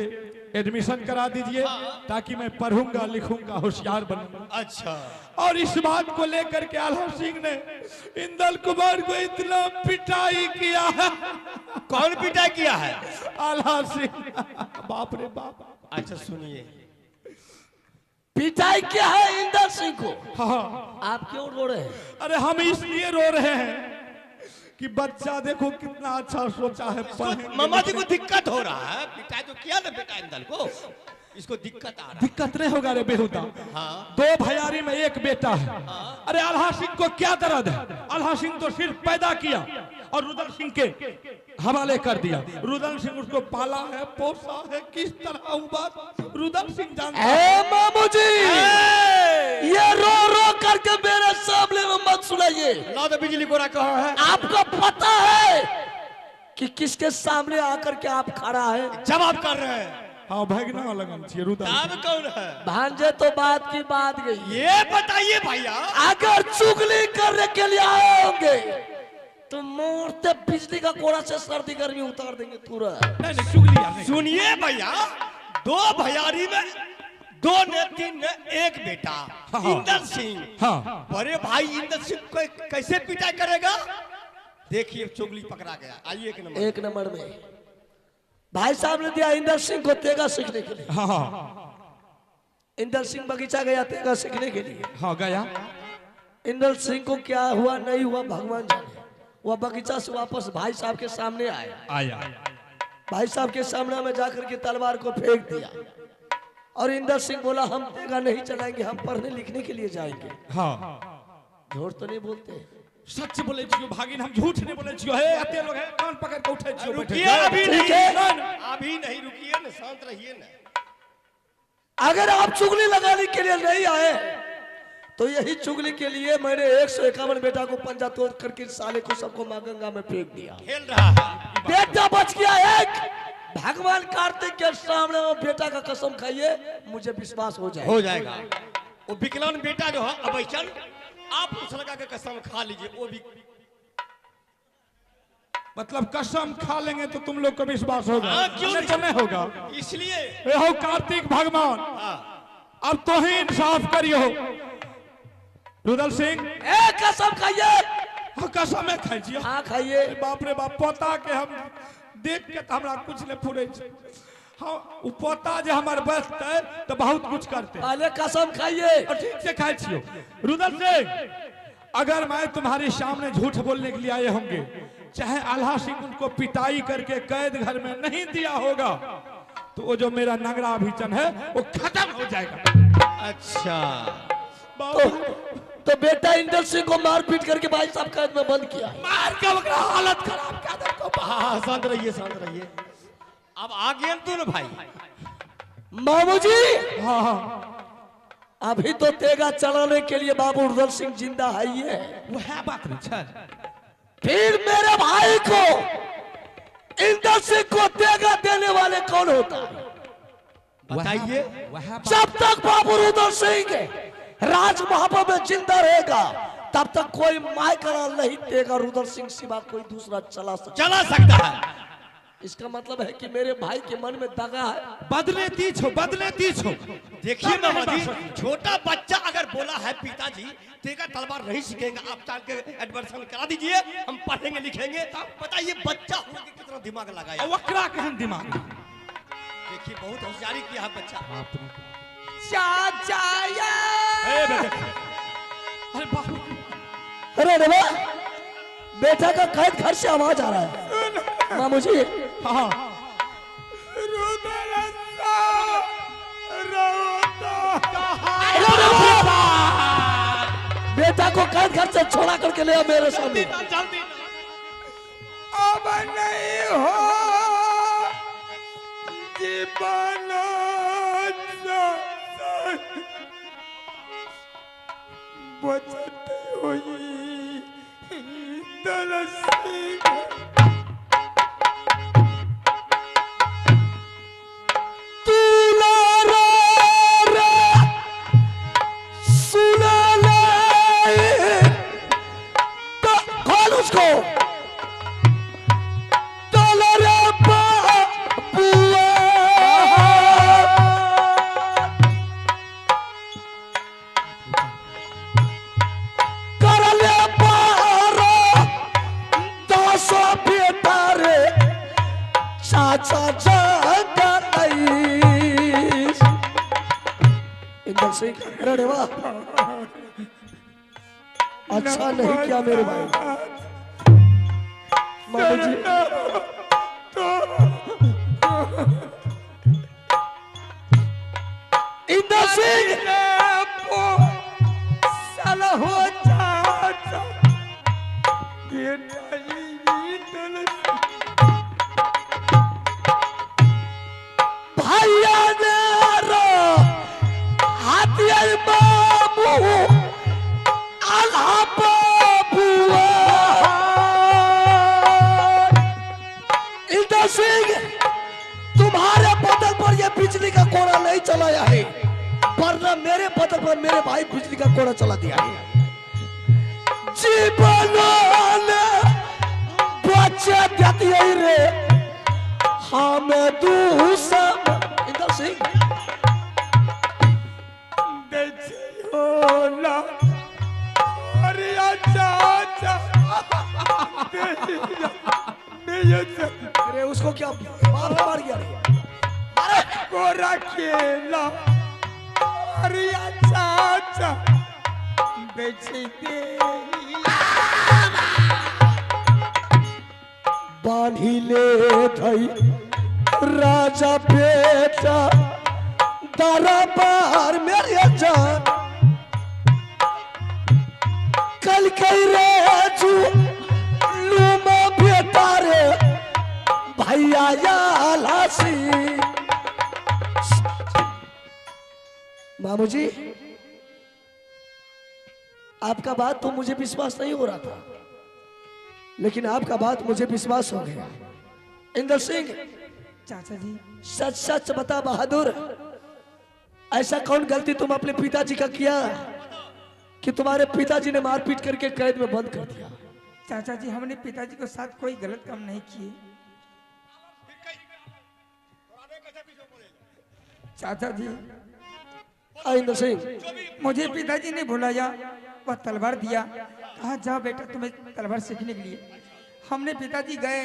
एडमिशन करा दीजिए ताकि मैं पढ़ूंगा लिखूंगा होशियार बनूंगा। अच्छा। और इस बात को लेकर के आल्हा सिंह ने इंदल कुमार को इतना पिटाई किया है। कौन पिटाई किया है? आल्हा सिंह। बाप रे बाप। अच्छा सुनिए, पिटाई क्या है इंदल सिंह को? हाँ। आप क्यों रो रहे हैं? अरे हम इसलिए रो रहे हैं कि बच्चा देखो कितना अच्छा सोचा है, पढ़ेंगे। मामा जी को दिक्कत हो रहा है, पिटाई तो किया ना बेटा इंदल को, इसको दिक्कत आ रहा है। दिक्कत नहीं होगा रे बेहुदा। हाँ। 2 भैयारी में 1 बेटा है। अरे आल्हा सिंह को क्या दर्द है? आल्हा सिंह तो सिर्फ पैदा किया और रुदल सिंह के हवाले कर दिया। रुदल सिंह उसको पाला है, पोसा है, किस तरह हुआ रुदल सिंह जानता है। मामू जी ये रो रो करके मेरे सामने में मत सुनाइए। ना तो बिजली गोरा कहाँ है? आपको पता है कि किसके सामने आकर के आप खड़ा है? जवाब कर रहे हैं। हाँ भगना लगन चाहिए रुदल। नाम कौन है? भांजे तो बात की बात गई। ये बताइए भैया। अगर चुगली करने के लिए आए होंगे तो मोड़ते बिजली का कोड़ा से सर्दी गर्मी उतार देंगे तुरंत। नहीं नहीं चुगली यार नहीं। सुनिए भैया, 2 भैयारी में 2 ने 3 ने 1 बेटा हाँ। इंदल सिंह। हाँ। बड़े भाई इंदल सिंह को कैसे पिटाई करेगा? देखिए चुगली पकड़ा गया। आइए 1 नंबर में भाई साहब ने दिया इंदल सिंह को तेगा सीखने के लिए। हाँ। इंदल सिंह बगीचा गया तेगा सीखने के लिए। हाँ गया। इंदल सिंह को क्या हुआ नहीं हुआ भगवान जाने। वह बगीचा से वापस भाई साहब के सामने आया। भाई साहब के सामने में जाकर के तलवार को फेंक दिया और इंदल सिंह बोला हम तेगा नहीं चलाएंगे, हम पढ़ने लिखने के लिए जाएंगे। हाँ। झूठ तो नहीं बोलते? सच बोले छियो भागिन, हम झूठ नहीं बोले छियो। हे अते लोग है कान पकड़ के उठे छियो। रुकिए, अभी ठीक नहीं, है। अभी नहीं, रुकिए ना, शांत रहिए ना। अगर आप चुगली लगाने के लिए नहीं आए तो यही चुगली के लिए मैंने 151 बेटा को पंजा तोड़ करके साले को सबको मां गंगा में फेंक दिया। खेल रहा है बेटा बच गया एक। भगवान कार्तिक के सामने वो बेटा का कसम खाइए, मुझे विश्वास हो जाए। हो जाएगा। वो विकलांग बेटा जो है अबैचन, आप उस लगा के कसम खा लीजिए, वो भी मतलब कसम खा लेंगे तो तुम लोग को विश्वास होगा। हाँ, क्यों नहीं तो नहीं होगा। इसलिए। ए हो कार्तिक भगवान, अब तो ही इंसाफ करियो। रुदल सिंह कसम खाइए। हाँ कसम है खाइए। हाँ खाइए। बाप रे बाप, पोता के हम देख के तो हमरा कुछ नहीं फुरे। हाँ उ पोता जे हमारे बचते तो बहुत कुछ करते। पहले कसम खाइए। ठीक से खाए छियो। रुदल सिंह, अगर मैं तुम्हारे सामने झूठ बोलने के लिए आए होंगे, चाहे आल्हा सिंह उनको पिटाई करके कैद घर में नहीं दिया होगा, तो वो जो मेरा नगरा अभिचन है वो खत्म हो जाएगा। अच्छा बाबू तो बेटा इंदर सिंह को मार पीट करके भाई साहब कैद में बंद किया। मार का वगैरह हालत खराब कर दे को। हाँ शांत रहिए शांत रहिए। अब आ गए दोनों भाई। मामू जी हाँ हाँ अभी तो तेगा चलाने के लिए बाबू उर्दल सिंह जिंदा है ही है। वो है बात नहीं चल। फिर मेरे भाई को इंदर सिंह को तेगा देने वाले कौन होता है? बताइए। जब तक बाबू उर्दल सिंह राज महापा में जिंदा रहेगा तब तक कोई माय करार नहीं देगा रुदल सिंह सिवा कोई दूसरा चला सकता है। इसका मतलब है कि मेरे भाई के मन में दगा है। बदले तीछ हो बदले तीछ हो। देखिए मामा जी छोटा बच्चा अगर बोला है पिताजी तेगा तलवार नहीं सीखेगा आप चाल के एडमिशन करा दीजिए हम पढ़ेंगे लिखेंगे। बताइए बच्चा होके कितना दिमाग लगाया। वकरा कहन दिमाग। देखिए बहुत होशियारी किया है बच्चा। चाचा अरे बाबू अरे रे बेटा का कैद घर से आवाज आ रहा है। मामू जी हाँ बेटा को कैद घर से छोड़ा करके ले आओ मेरे सामने। अब नहीं हो जीवन बचते हुई तरसी अरे वाह अच्छा नहीं किया मेरे भाई। मामू जी इंदर सिंह साला हो चाचा भैया ने हाथिया बाबू आल्हा बाबुआ इंदर सिंह तुम्हारे बदल पर ये बिजली का कोड़ा नहीं चलाया है वरना मेरे बदल पर मेरे भाई बिजली का कोड़ा चला दिया है। जीवन बच्चे देती है रे हमें दूसरा इंदर सिंह अरे उसको क्या मार गया गोरा खेला अरे चाचा बेचे दे बांधी ले थई राजा बेटा दरबार मेरे जान कल कई रे जू लूमा बेटा रे भैया या लासी। मामू जी आपका बात तो मुझे विश्वास नहीं हो रहा था लेकिन आपका बात मुझे विश्वास हो गया। इंदर सिंह चाचा जी सच सच बता बहादुर ऐसा कौन गलती तुम अपने पिताजी का किया कि तुम्हारे पिताजी ने मारपीट करके कैद में बंद कर दिया? चाचा जी हमने पिताजी के साथ कोई गलत काम नहीं किए। चाचा जी इंदर सिंह मुझे पिताजी ने बुलाया वह तलवार दिया कहा जा बेटा तुम्हें तलवार सीखने के लिए। हमने पिताजी गए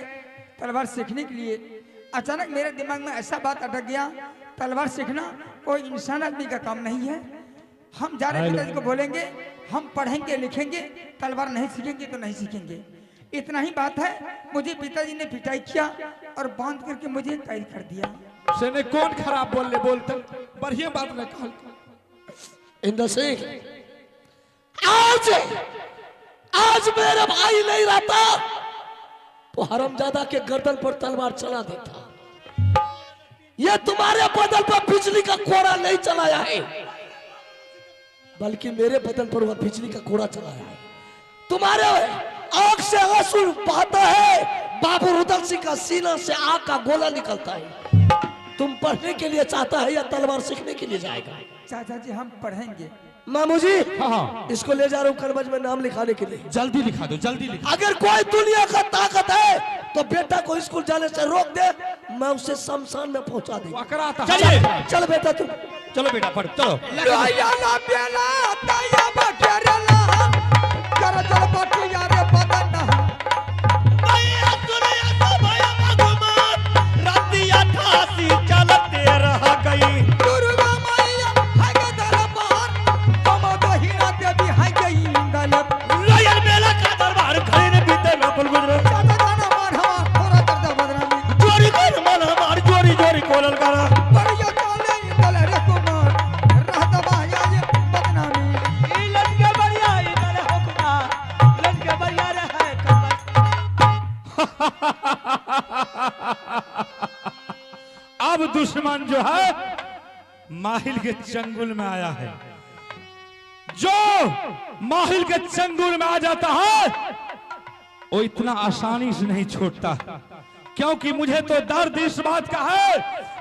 तलवार सीखने के लिए। अचानक मेरे दिमाग में ऐसा बात अटक गया तलवार सीखना कोई इंसान आदमी का काम नहीं है। हम जा रहे पिताजी को बोलेंगे हम पढ़ेंगे लिखेंगे तलवार नहीं सीखेंगे तो नहीं सीखेंगे। इतना ही बात है। मुझे पिताजी ने पिटाई किया और बांध करके मुझे कैद कर दिया। से ने कौन खराब बोल ले बोलते बढ़िया बात ने कहल। इंद्र सिंह, आज मेरा भाई नहीं रहता तो हरामजादा के गर्दन पर तलवार चला देता। ये तुम्हारे बदन पर बिजली का कोड़ा नहीं चलाया है, बल्कि मेरे बदन पर वह बिजली का कोड़ा चलाया है। तुम्हारे आंख से आंसू बहता है, बाबू रुदल सिंह का सीना से आग का गोला निकलता है। तुम पढ़ने के लिए चाहता है या तलवार सीखने के लिए जाएगा? चाचा जी हम पढ़ेंगे। मामू जी, हाँ। इसको ले जा रहा हूँ करबज में नाम लिखाने के लिए। जल्दी लिखा दो, जल्दी लिखा। अगर कोई दुनिया का ताकत है तो बेटा को स्कूल जाने से रोक दे, मैं उसे शमशान में पहुंचा दूंगा। वकरा था। चलिए चल बेटा तू। चलो बेटा पढ़ चलो। भैया सुनिया तो भैया भगवान, रातिया ठासी चलते रह गई। रोयल मेला का दरबार खड़े ने बीते ना पुल गुजरे। जोरी कर मन हमार जोरी जोरी कोलल करा। अब दुश्मन जो है माहिल के चंगुल में आया है। जो माहिल के चंगुल में आ जाता है वो इतना आसानी से नहीं छोड़ता, क्योंकि मुझे तो दर्द इस बात का है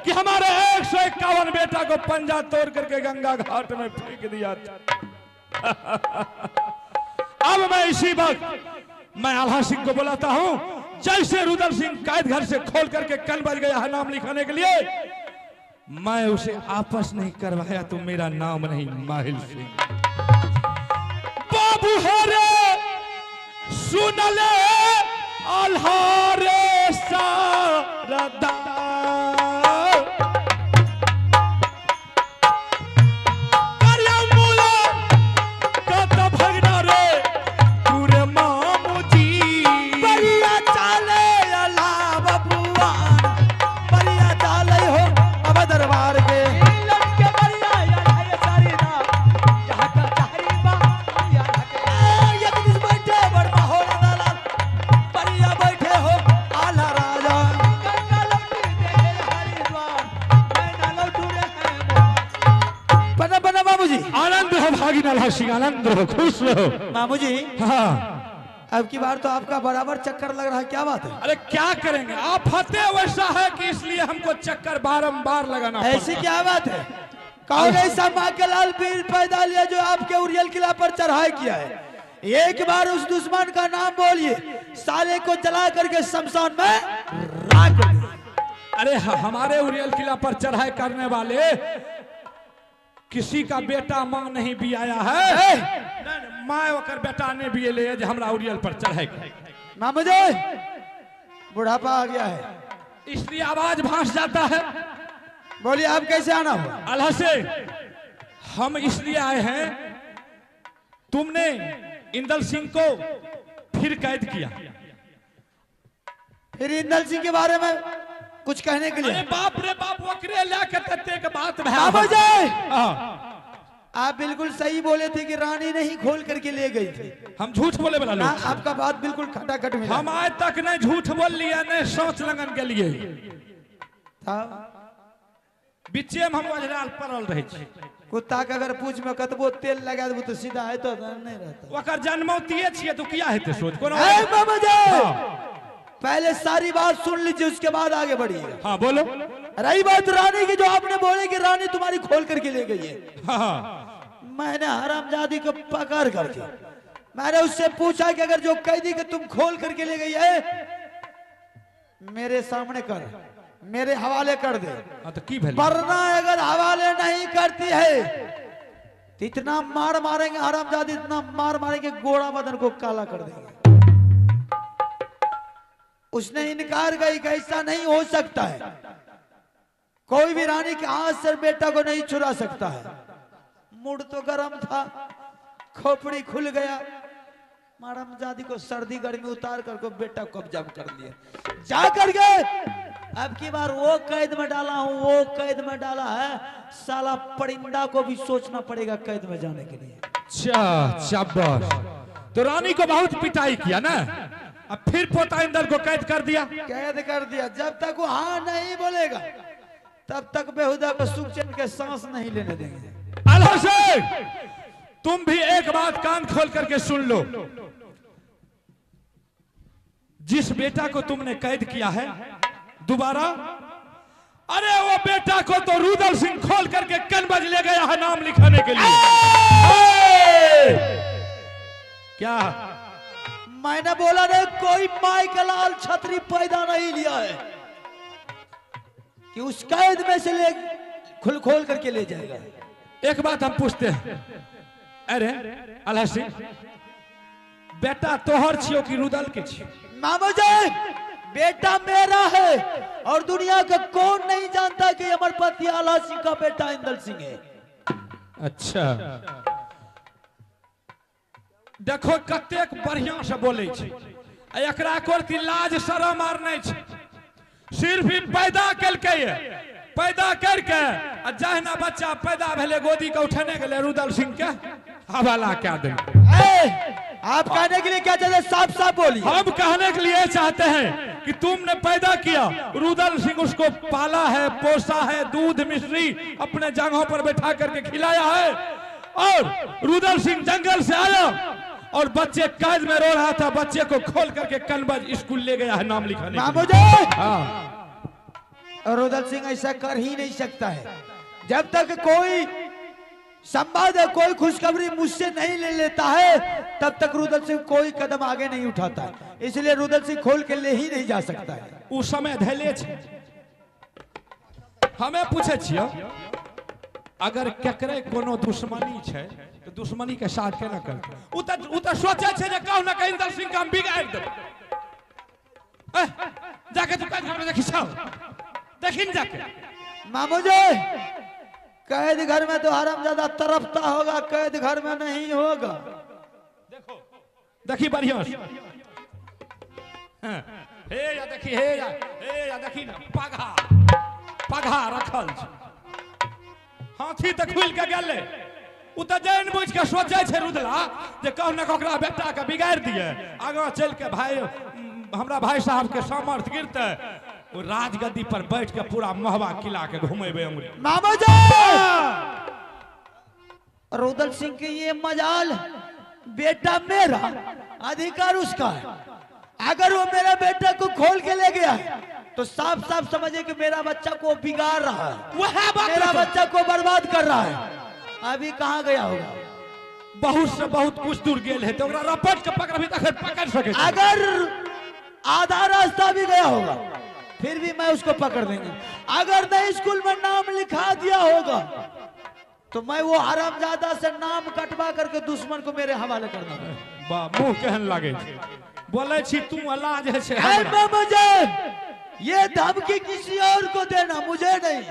कि हमारे 151 बेटा को पंजा तोड़ करके गंगा घाट में फेंक दिया था। अब मैं इसी वक्त मैं आल्हा सिंह को बुलाता हूं। जैसे रुदल सिंह कैद घर से खोल करके कल बज गया है नाम लिखाने के लिए, मैं उसे आपस नहीं करवाया तो मेरा नाम नहीं माहिल सिंह। बाबू हरे सुन ले आल्हारे सारदा, आनंद रहो, खुश रहो। मामू जी, हाँ। अब की बार तो आपका बराबर चक्कर लग रहा है, क्या बात है? अरे क्या करेंगे, आप फते वैसा है कि इसलिए हमको चक्कर बारंबार लगाना ऐसी क्या बात है? कौन ऐसा माँ के लाल पीर पैदा लिया जो आपके उरियल किला पर चढ़ाई किया है? एक बार उस दुश्मन का नाम बोलिए, साले को जला करके शमशान में राख दो। अरे हमारे उरियल किला पर चढ़ाई करने वाले किसी का बेटा मां नहीं भी आया है। माँ ओकर बेटा ने भी ले हमरा उरियल पर चढ़ाई। मामू जी, बुढ़ापा आ गया है इसलिए आवाज भांस जाता है। बोलिए आप कैसे आना हुआ? अल्लाह से हम इसलिए आए हैं, तुमने इंदल सिंह को फिर कैद किया। फिर इंदल सिंह के बारे में कुछ कहने के लिए? अरे बाप रे बाप, वकरे लाके तत्ते के बात बाबू जी, हाँ। आप बिल्कुल सही बोले थे कि रानी नहीं खोल करके ले गई थी। हम झूठ बोले वाला लोग। आपका बात बिल्कुल खटाखट मिला। हम आज तक नहीं झूठ बोल लिया, नहीं सोच लगन के लिए था। बिच्चे में हम वजराल परल रहे छी। कुत्ता के अगर पूछ में कतबो तेल लगा देबो तो सीधा है तो नहीं रहता। ओकर जन्मौतिए छिए तो किया हेते सोच कोनो। ए बाबा जी, पहले सारी बात सुन लीजिए, उसके बाद आगे बढ़िए। हाँ बोलो। रही बात रानी की, जो आपने बोले कि रानी तुम्हारी खोल करके ले गई है। हाँ। मैंने हरामजादी को पकड़ करके मैंने उससे पूछा कि अगर जो कैदी के तुम खोल करके ले गई है मेरे सामने कर, मेरे हवाले कर दे। तो की भले, वरना अगर हवाले नहीं करती है तो इतना मार मारेंगे हरामजादी, इतना मार मारेंगे गोड़ा बदन को काला कर देंगे। उसने इनकार की कि ऐसा नहीं हो सकता है, कोई भी रानी के हाथ से बेटा को नहीं छुड़ा सकता है। मूड तो गर्म था, खोपड़ी खुल गया, हरामजादी को सर्दी गर्मी उतार कर को बेटा कब्जा कर लिया। जा करके अब की बार वो कैद में डाला हूँ, वो कैद में डाला है, साला परिंदा को भी सोचना पड़ेगा कैद में जाने के लिए। शाबाश। तो रानी को बहुत पिटाई किया ना, अब फिर पोता इंदर को कैद कर दिया। कैद कर दिया। जब तक वो हाँ नहीं बोलेगा तब तक बेहुदा को सुख चैन के सांस नहीं लेने देंगे। आला से तुम भी एक बात कान खोल करके सुन लो, जिस बेटा को तुमने कैद किया है दोबारा, अरे वो बेटा को तो रुदल सिंह खोल करके कनबज ले गया है नाम लिखाने के लिए। क्या मैंने बोला नहीं, कोई माई का लाल छतरी पैदा नहीं लिया है कि उस कैद में से ले खोल खोल करके ले जाएगा। एक बात हम पूछते हैं, अरे अल्लाह सिंह बेटा तोहर छियो कि रुदल के छियो? मामू जी, बेटा मेरा है और दुनिया का कौन नहीं जानता कि अमरपति आला सिंह का बेटा इंदल सिंह है। अच्छा, देखो कतेक बढ़िया से बोले छे, एकरा कोई लाज शरम आर नहीं छे, सिर्फ ही पैदा करके पैदा करके जहना बच्चा पैदा भेले गोदी के उठने के लिए रुदल सिंह के हवाला क्या दे। आप कहने के लिए क्या चाहते, साफ साफ बोलिए। हम कहने के लिए चाहते हैं कि तुमने पैदा किया, रुदल सिंह उसको पाला है, पोसा है, दूध मिश्री अपने जगहों पर बैठा करके खिलाया है, और रुदल सिंह जंगल से आया और बच्चे कैद में रो रहा था, बच्चे को खोल करके कनबज स्कूल ले गया है नाम लिखाने। मामू जी, हाँ, रुदल सिंह ऐसा कर ही नहीं सकता है। जब तक कोई संवाद है, कोई खुशखबरी मुझसे नहीं ले लेता है, तब तक रुदल सिंह कोई कदम आगे नहीं उठाता है। इसलिए रुदल सिंह खोल के ले ही नहीं जा सकता है। उस समय धैले छे, हमें पूछे छियो, अगर केकरे कोनो दुश्मनी छे तो दुश्मनी के साथ केना करते? उ त सोचे छे जे कहू ना कहीं इंदल सिंह का हम बिगाड़ देब। जाके तू कैद घर में देखी छाओ, देखिन जाके। मामू जी, कैद घर में तो हरामजादा तरफता होगा, कैद घर में नहीं होगा। देखो देखी बढ़िया से। हाँ, हे या देखी, हे या देखी ना, पगहा पगहा रखल छे, हाथी तक खुल के गेले। उ त जान बुझ के सोचे छे रुदला जे कहू ना ओकरा बेटा के बिगाड़ दिए, आगा चल के भाई हमरा भाई साहब के सामर्थ गिरते, वो राजगद्दी पर बैठ के पूरा महवा किला के घुमेबे अंगुरी। मामू जी, रुदल सिंह के ये मजाल, बेटा मेरा, अधिकार उसका है। अगर वो मेरा बेटा को खोल के ले गया है तो साफ साफ समझे कि मेरा बच्चा को बिगाड़ रहा है, वह बात मेरा बच्चा को बर्बाद कर रहा है। अभी कहाँ गया होगा? बहुत से बहुत कुछ दूर गेल है तो ओकरा रपट के पकड़ भी तक पकड़ सके। अगर आधा रास्ता भी गया होगा फिर भी मैं उसको पकड़ देंगे। अगर नहीं स्कूल में नाम लिखा दिया होगा तो मैं वो हरामजादा से नाम कटवा करके दुश्मन को मेरे हवाले कर दूंगा। बा मुंह कहन लागे बोले छी तू अल्लाह जे छे। मुझे ये धमकी किसी और को देना, मुझे नहीं।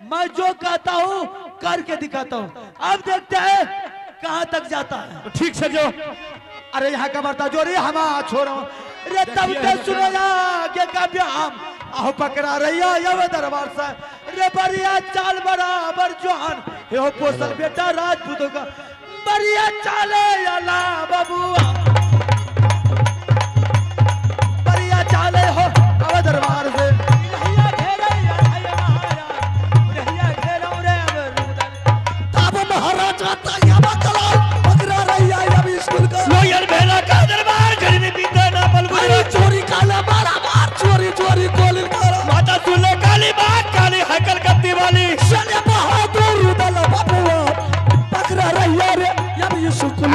मैं जो कहता हूँ करके दिखाता हूँ। अब देखते हैं कहाँ तक जाता है। ठीक से जो, अरे यहाँ का बर्ता जो रे हम छोड़ो रे, तब ते सुनो के कब्याम आहो पकड़ा रहिया यव दरबार से रे, बढ़िया चाल बराबर जवान हो पोसल बेटा राजपूतों का, बढ़िया चाले अला बबुआ, बढ़िया चाले हो अब दरबार से। महाराजा तैयाबा कलाल पकड़ा रहिया अभी स्कूल का लोयर भेला का दरबार खरीदे पीता ना बलबुआ, चोरी काला मारा मार, चोरी चोरी गोली मारा, माता सुन काली बात काली हकल कत्ती वाली, चले बहादुर रुदल बबुआ पकड़ा रहिया रे अभी स्कूल।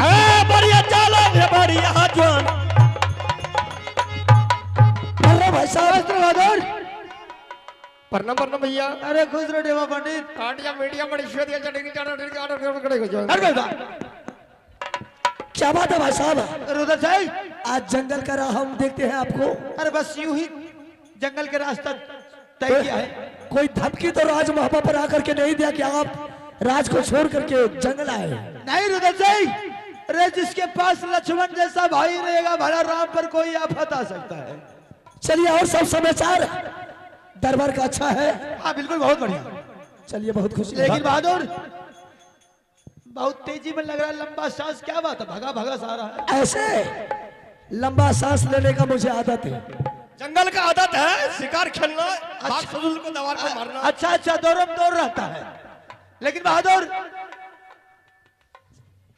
बढ़िया चाला रे बढ़िया जवान। अरे भाई साहब बहादुर, प्रणाम प्रणाम भैया। अरे खुश रहो देवा पंडित। आटिया मीडिया बड़ी श्वेत चढ़ेगी क्या बात है भाई साहब? रुदल साहब, आज जंगल का राह हम देखते हैं आपको। अरे बस यूं ही जंगल के रास्ता तय किया है। कोई धमकी तो राज महाबा पर आकर के नहीं दिया कि आप राज को छोड़ करके जंगल आए? नहीं रुदल साहब, अरे जिसके पास लक्ष्मण जैसा भाई रहेगा भला राम पर कोई आफत आ सकता है। चलिए और सब समाचार दरबार का अच्छा है? हाँ बिल्कुल बहुत बढ़िया। चलिए बहुत खुशी लेकिन बहादुर बहुत तेजी में लग रहा है, लंबा सांस, क्या बात है, भगा भगा सा रहा है। ऐसे लंबा सांस लेने का मुझे आदत है। जंगल का आदत है, शिकार खेलना, बाघ ससुर को दवार को मारना। अच्छा अच्छा, दौरम दौर रहता है। लेकिन बहादुर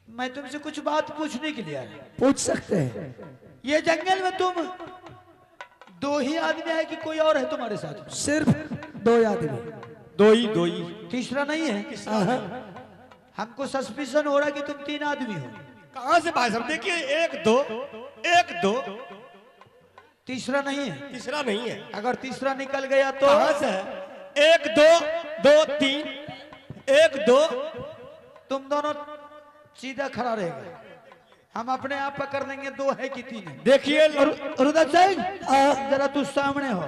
मैं तुमसे कुछ बात पूछने के लिए आया। पूछ सकते हैं। ये जंगल में तुम दो ही आदमी है कि कोई और है तुम्हारे साथ? सिर्फ 2 आदमी। दो ही तीसरा नहीं है? हमको सस्पिशन हो रहा है कि तुम 3 आदमी हो। कहां से भाई साहब? देखिए 1 2 तीसरा नहीं है? तीसरा नहीं है। अगर तीसरा निकल गया तो कहां से है? 1 2 3 1 2। तुम दोनों सीधा खड़ा रहेगा, हम अपने आप पकड़ लेंगे 2 है कि 3 है। देखिए रुद्र सिंह जरा तू सामने हो।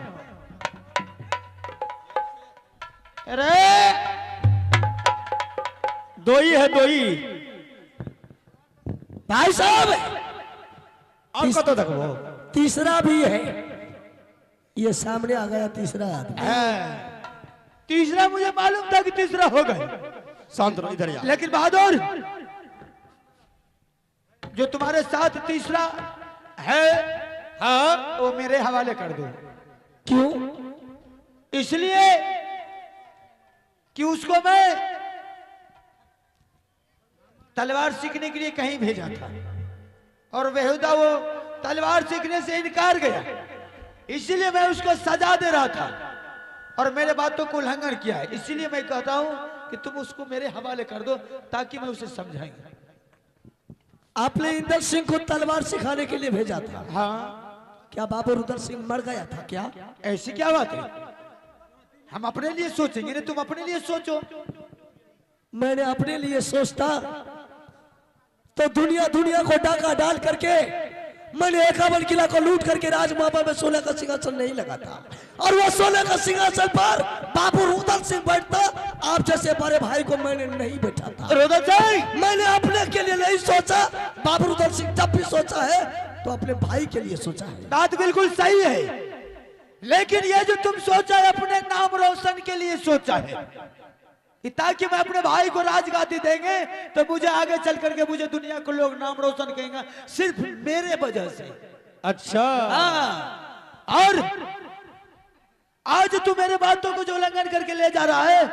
अरे 2 ही है, 2 ही। भाई साहब और कतो तक वो तीसरा भी है। ये सामने आ गया तीसरा आदमी। तीसरा मुझे मालूम था कि तीसरा होगा, शांत रहो, इधर आ। लेकिन बहादुर जो तुम्हारे साथ तीसरा है, हाँ, वो मेरे हवाले कर दो। क्यों? इसलिए कि उसको मैं तलवार सीखने के लिए कहीं भेजा था और बेहुदा वो तलवार सीखने से इनकार गया, इसलिए मैं उसको सजा दे रहा था और मेरे बातों को उल्लंघन किया है। इसीलिए मैं कहता हूं कि तुम उसको मेरे हवाले कर दो ताकि मैं उसे समझाएंगे। आपने इंदर सिंह को तलवार सिखाने के लिए भेजा था? हाँ। क्या बाबू रुद्र सिंह मर गया था क्या? ऐसी क्या बात है? हम अपने लिए सोचेंगे, नहीं तुम अपने लिए सोचो। मैंने अपने लिए सोचता तो दुनिया को डाका डाल करके मैंने 51 किला को लूट करके राजमहल में 16 का सिंहासन नहीं लगाता और वो 16 का सिंहासन पर बाबू रुद्र सिंह बैठता। आप जैसे बड़े भाई को मैंने नहीं बैठाता। रुद्र सिंह मैंने अपने के लिए नहीं सोचा। बाबू रुद्र सिंह जब भी सोचा है तो अपने भाई के लिए सोचा है। बात बिल्कुल सही है, लेकिन ये जो तुम सोचा है अपने नाम रोशन के लिए सोचा है कि ताकि मैं अपने भाई को राजगादी देंगे तो मुझे आगे चल करके मुझे दुनिया को लोग नाम रोशन कहेंगे सिर्फ मेरे वजह से। अच्छा। हाँ, और आज तू मेरे बातों को जो उल्लंघन करके ले जा रहा है,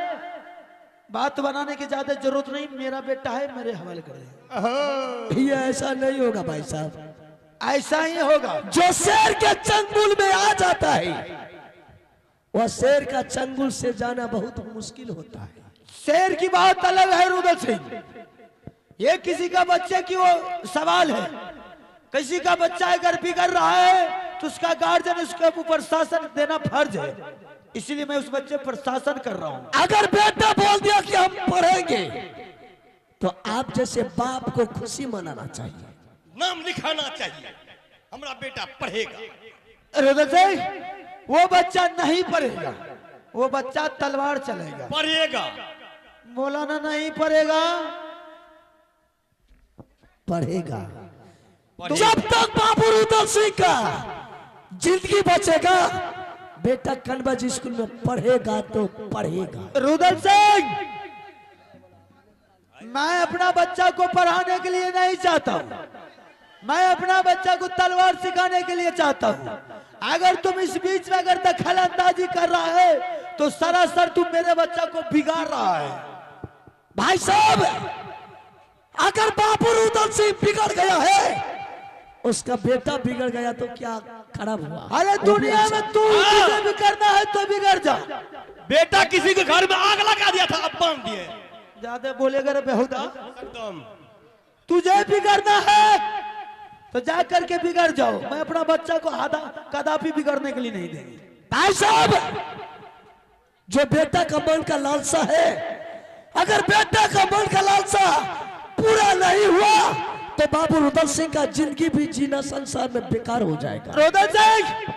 बात बनाने की ज्यादा जरूरत नहीं, मेरा बेटा है, मेरे हवाले कर दे। ये ऐसा नहीं होगा भाई साहब, ऐसा ही होगा। जो शेर के चंगुल में आ जाता है वह शेर का चंगुल से जाना बहुत मुश्किल होता है। शेर की बात अलग है रुद्र सिंह, ये किसी का बच्चे की वो सवाल है। किसी का बच्चा अगर बिगड़ रहा है तो उसका गार्जियन उसके ऊपर शासन देना फर्ज है, इसलिए मैं उस बच्चे पर शासन कर रहा हूँ। अगर बेटा बोल दिया कि हम पढ़ेंगे तो आप जैसे बाप को खुशी मनाना चाहिए, नाम लिखाना चाहिए, हमारा बेटा पढ़ेगा। रुद्र सिंह वो बच्चा नहीं पढ़ेगा, वो बच्चा तलवार चलेगा। पढ़ेगा। मौलाना नहीं पढ़ेगा, पढ़ेगा। जब तक बाबू रुद्र सिंह का जिंदगी बचेगा बेटा कन्वर्ज स्कूल में पढ़ेगा तो पढ़ेगा। रुद्र सिंह मैं अपना बच्चा को पढ़ाने के लिए नहीं चाहता हूँ, मैं अपना बच्चा को तलवार सिखाने के लिए चाहता हूँ। अगर तुम इस बीच में अगर दखल अंदाजी कर रहा है तो सरासर तुम मेरे बच्चा को बिगाड़ रहा है। भाई साहब अगर बाबू रुद्र सिंह बिगड़ गया है, उसका बेटा बिगड़ गया तो क्या खराब हुआ? अरे दुनिया में तू तुझे बिगड़ना है तो बिगड़ जा। बेटा किसी के घर में आग लगा दिया था, अब बांध दिए। ज्यादा बोलेगा रे बेहुदा। एकदम। तुझे बिगड़ना है तो जा करके बिगड़ जाओ, मैं अपना बच्चा को कदापि बिगड़ने के लिए नहीं देंगे। भाई साहब जो बेटा का मन का लालसा है, अगर बेटा का मन का लालसा पूरा नहीं हुआ तो बाबू रुद्र सिंह का जिंदगी भी जीना संसार में बेकार हो जाएगा। रुद्र सिंह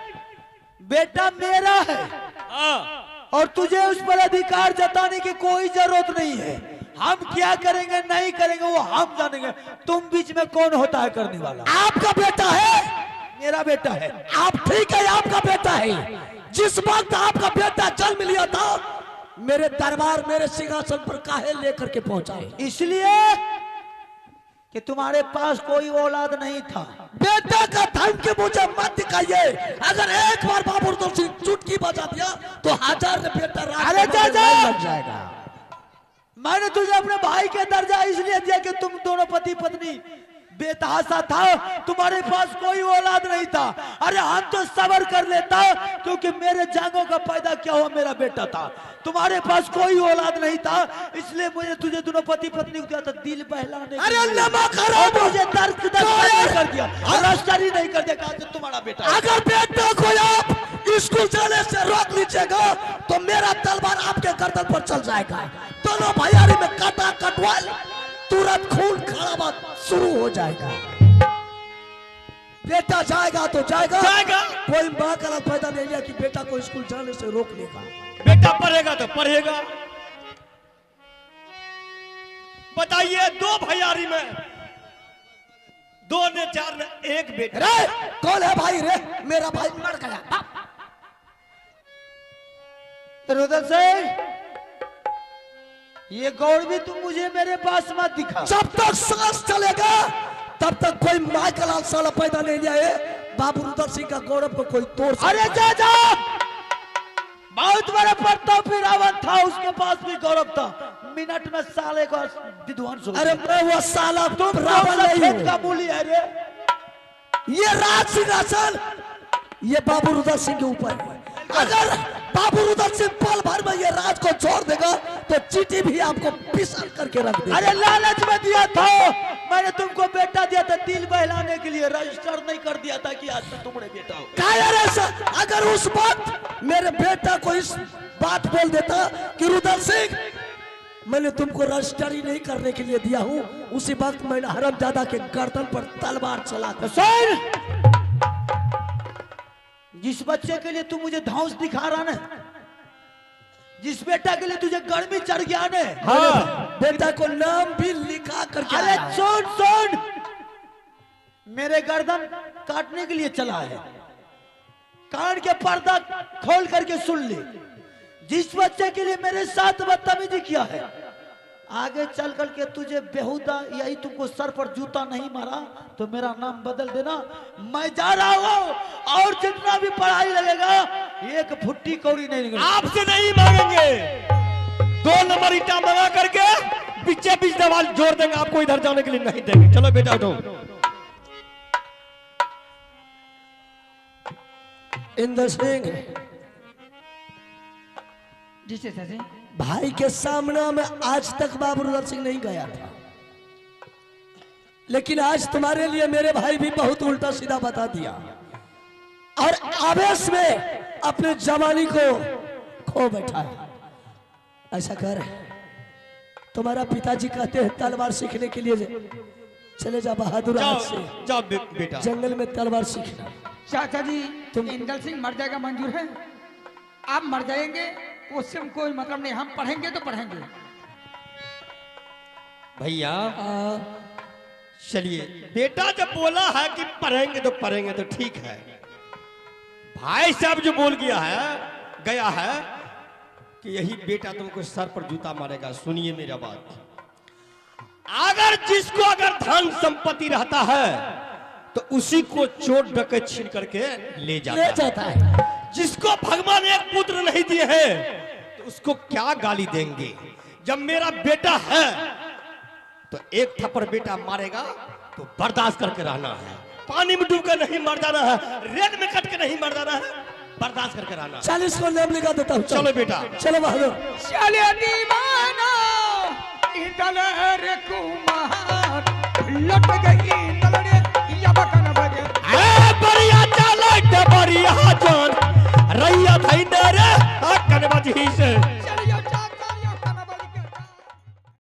बेटा मेरा है और तुझे उस पर अधिकार जताने की कोई जरूरत नहीं है। हम क्या करेंगे नहीं करेंगे वो हम जानेंगे, तुम बीच में कौन होता है करने वाला? आपका बेटा है, मेरा बेटा है। आप ठीक है, आपका बेटा है, जिस वक्त आपका बेटा जन्म लिया था मेरे दरबार मेरे सिंहासन पर काहे लेकर के पहुंचाए? इसलिए कि तुम्हारे पास कोई औलाद नहीं था। बेटा का धन के मुझे मत दिखाइए। अगर एक बार बाबू तो चुटकी बजा दिया तो 1000 बेटा अरे चाचा लग जाएगा। मैंने तुझे अपने भाई के दर्जा इसलिए दिया कि तुम दोनों पति पत्नी बेतहाशा था, तुम्हारे पास कोई औलाद नहीं था। अरे हम तो सबर कर लेता क्योंकि मेरे जांगों का पैदा क्या हुआ मेरा बेटा था। तुम्हारे पास कोई औलाद नहीं था इसलिए मुझे तुझे दोनों पति पत्नी को दिया था दिल बहलाने। अरे नमक हराम मुझे दर्द नहीं कर दिया, रजिस्ट्री नहीं कर दिया, कहा तुम्हारा बेटा। अगर बेटा को आप स्कूल जाने से रोक लीजिएगा तो मेरा तलवार आपके गर्दन पर चल जाएगा। दोनों भैयारी में काटा कटवाल तुरंत खून खराबा शुरू हो जाएगा। बेटा जाएगा तो जाएगा, कोई माँ का पैदा नहीं लिया कि बेटा को स्कूल जाने से रोक लेगा। बेटा पढ़ेगा तो पढ़ेगा। बताइए 2 भैयारी में 2 ने 4 ने 1 बेटा। रे कौन है भाई? रे मेरा भाई मर गया। रुदल सिंह ये गौर भी तुम मुझे मेरे पास मत दिखा। जब तक सांस चलेगा तब तक कोई माँ का लाल साला पैदा नहीं लिया है। बाबू रुदल सिंह का गौरव को कोई तोड़ सकता है? अरे चाचा बहुत बड़ा प्रताप रावण था, उसके पास भी गौरव था। मिनट में साले को विध्वंस हो। अरे मैं वो साला तुम रावण नहीं हूं। का मूली है रे। ये राज सिंहासन ये बाबू रुदल सिंह के ऊपर है। अगर बाबू रुदल सिंह पल भर में ये राज को छोड़ देगा तो चीटी भी आपको पिसल करके रख देगा। अरे लालच में दिया था, मैंने तुमको बेटा दिया था दिल बहलाने के लिए, रजिस्टर नहीं कर दिया था कि आज से तुम्हारे बेटा हो। अगर उस वक्त मेरे बेटा को इस बात बोल देता कि रुदल सिंह मैंने तुमको रजिस्ट्री नहीं करने के लिए दिया हूं, उसी वक्त मैंने हरमजादा के गर्दन पर तलवार चला दी। सुन, जिस बच्चे के लिए तू मुझे धौंस दिखा रहा ना, जिस बेटा के लिए तुझे गर्मी चढ़ गया ने, हाँ, बेटा को नाम भी लिखा करके अरे सुन सुन, मेरे गर्दन काटने के लिए चला है। कान के पर्दा खोल करके सुन ले। जिस बच्चे के लिए मेरे साथ बदतमीजी किया है, आगे चल करके तुझे बेहुदा यही तुमको सर पर जूता नहीं मारा तो मेरा नाम बदल देना। मैं जा रहा हूँ और जितना भी पढ़ाई लगेगा एक फुट्टी कौड़ी नहीं निकलेगी। आपसे नहीं मांगेंगे, 2 नंबर ईटा मंगा करके बीचे बीच दीवार जोड़ देंगे, आपको इधर जाने के लिए नहीं देंगे। चलो बेटा उठो। इंद्र सिंह जी चाचा जी। भाई के सामने में आज तक बाबू रुदल सिंह नहीं गया था, लेकिन आज तुम्हारे लिए मेरे भाई भी बहुत उल्टा सीधा बता दिया और आवेश में अपने जवानी को खो बैठा है। ऐसा कर, तुम्हारा पिताजी कहते हैं तलवार सीखने के लिए चले जा बहादुर, जाओ आज से जाओ बेटा। जंगल में तलवार सीखना। चाचा जी इंदल सिंह मर जाएगा मंजूर है? आप मर जाएंगे उससे कोई मतलब नहीं, हम पढ़ेंगे तो पढ़ेंगे। भैया चलिए, बेटा जब बोला है कि पढ़ेंगे तो ठीक है। भाई साहब जो बोल गया है कि यही बेटा तुमको सर पर जूता मारेगा। सुनिए मेरा बात, अगर जिसको अगर धन संपत्ति रहता है तो उसी को चोट डकैत छीन करके ले जाता है। जिसको भगवान एक पुत्र नहीं दिए हैं तो उसको क्या गाली देंगे। जब मेरा बेटा है तो एक थप्पड़ बेटा मारेगा तो बर्दाश्त करके रहना है। पानी में डूब कर नहीं मर जाना है, रेत में कट के नहीं मर जाना है, बर्दाश्त करके रहना है। 40 को नाम लिखा देता हूँ। चलो बेटा, चलो बहादुर। चले दीवाना इंदल रे कुमार लट गई इंदल रे या बकन बगे। ए बढ़िया चलो बढ़िया जान रैया थई रे कन बजी से।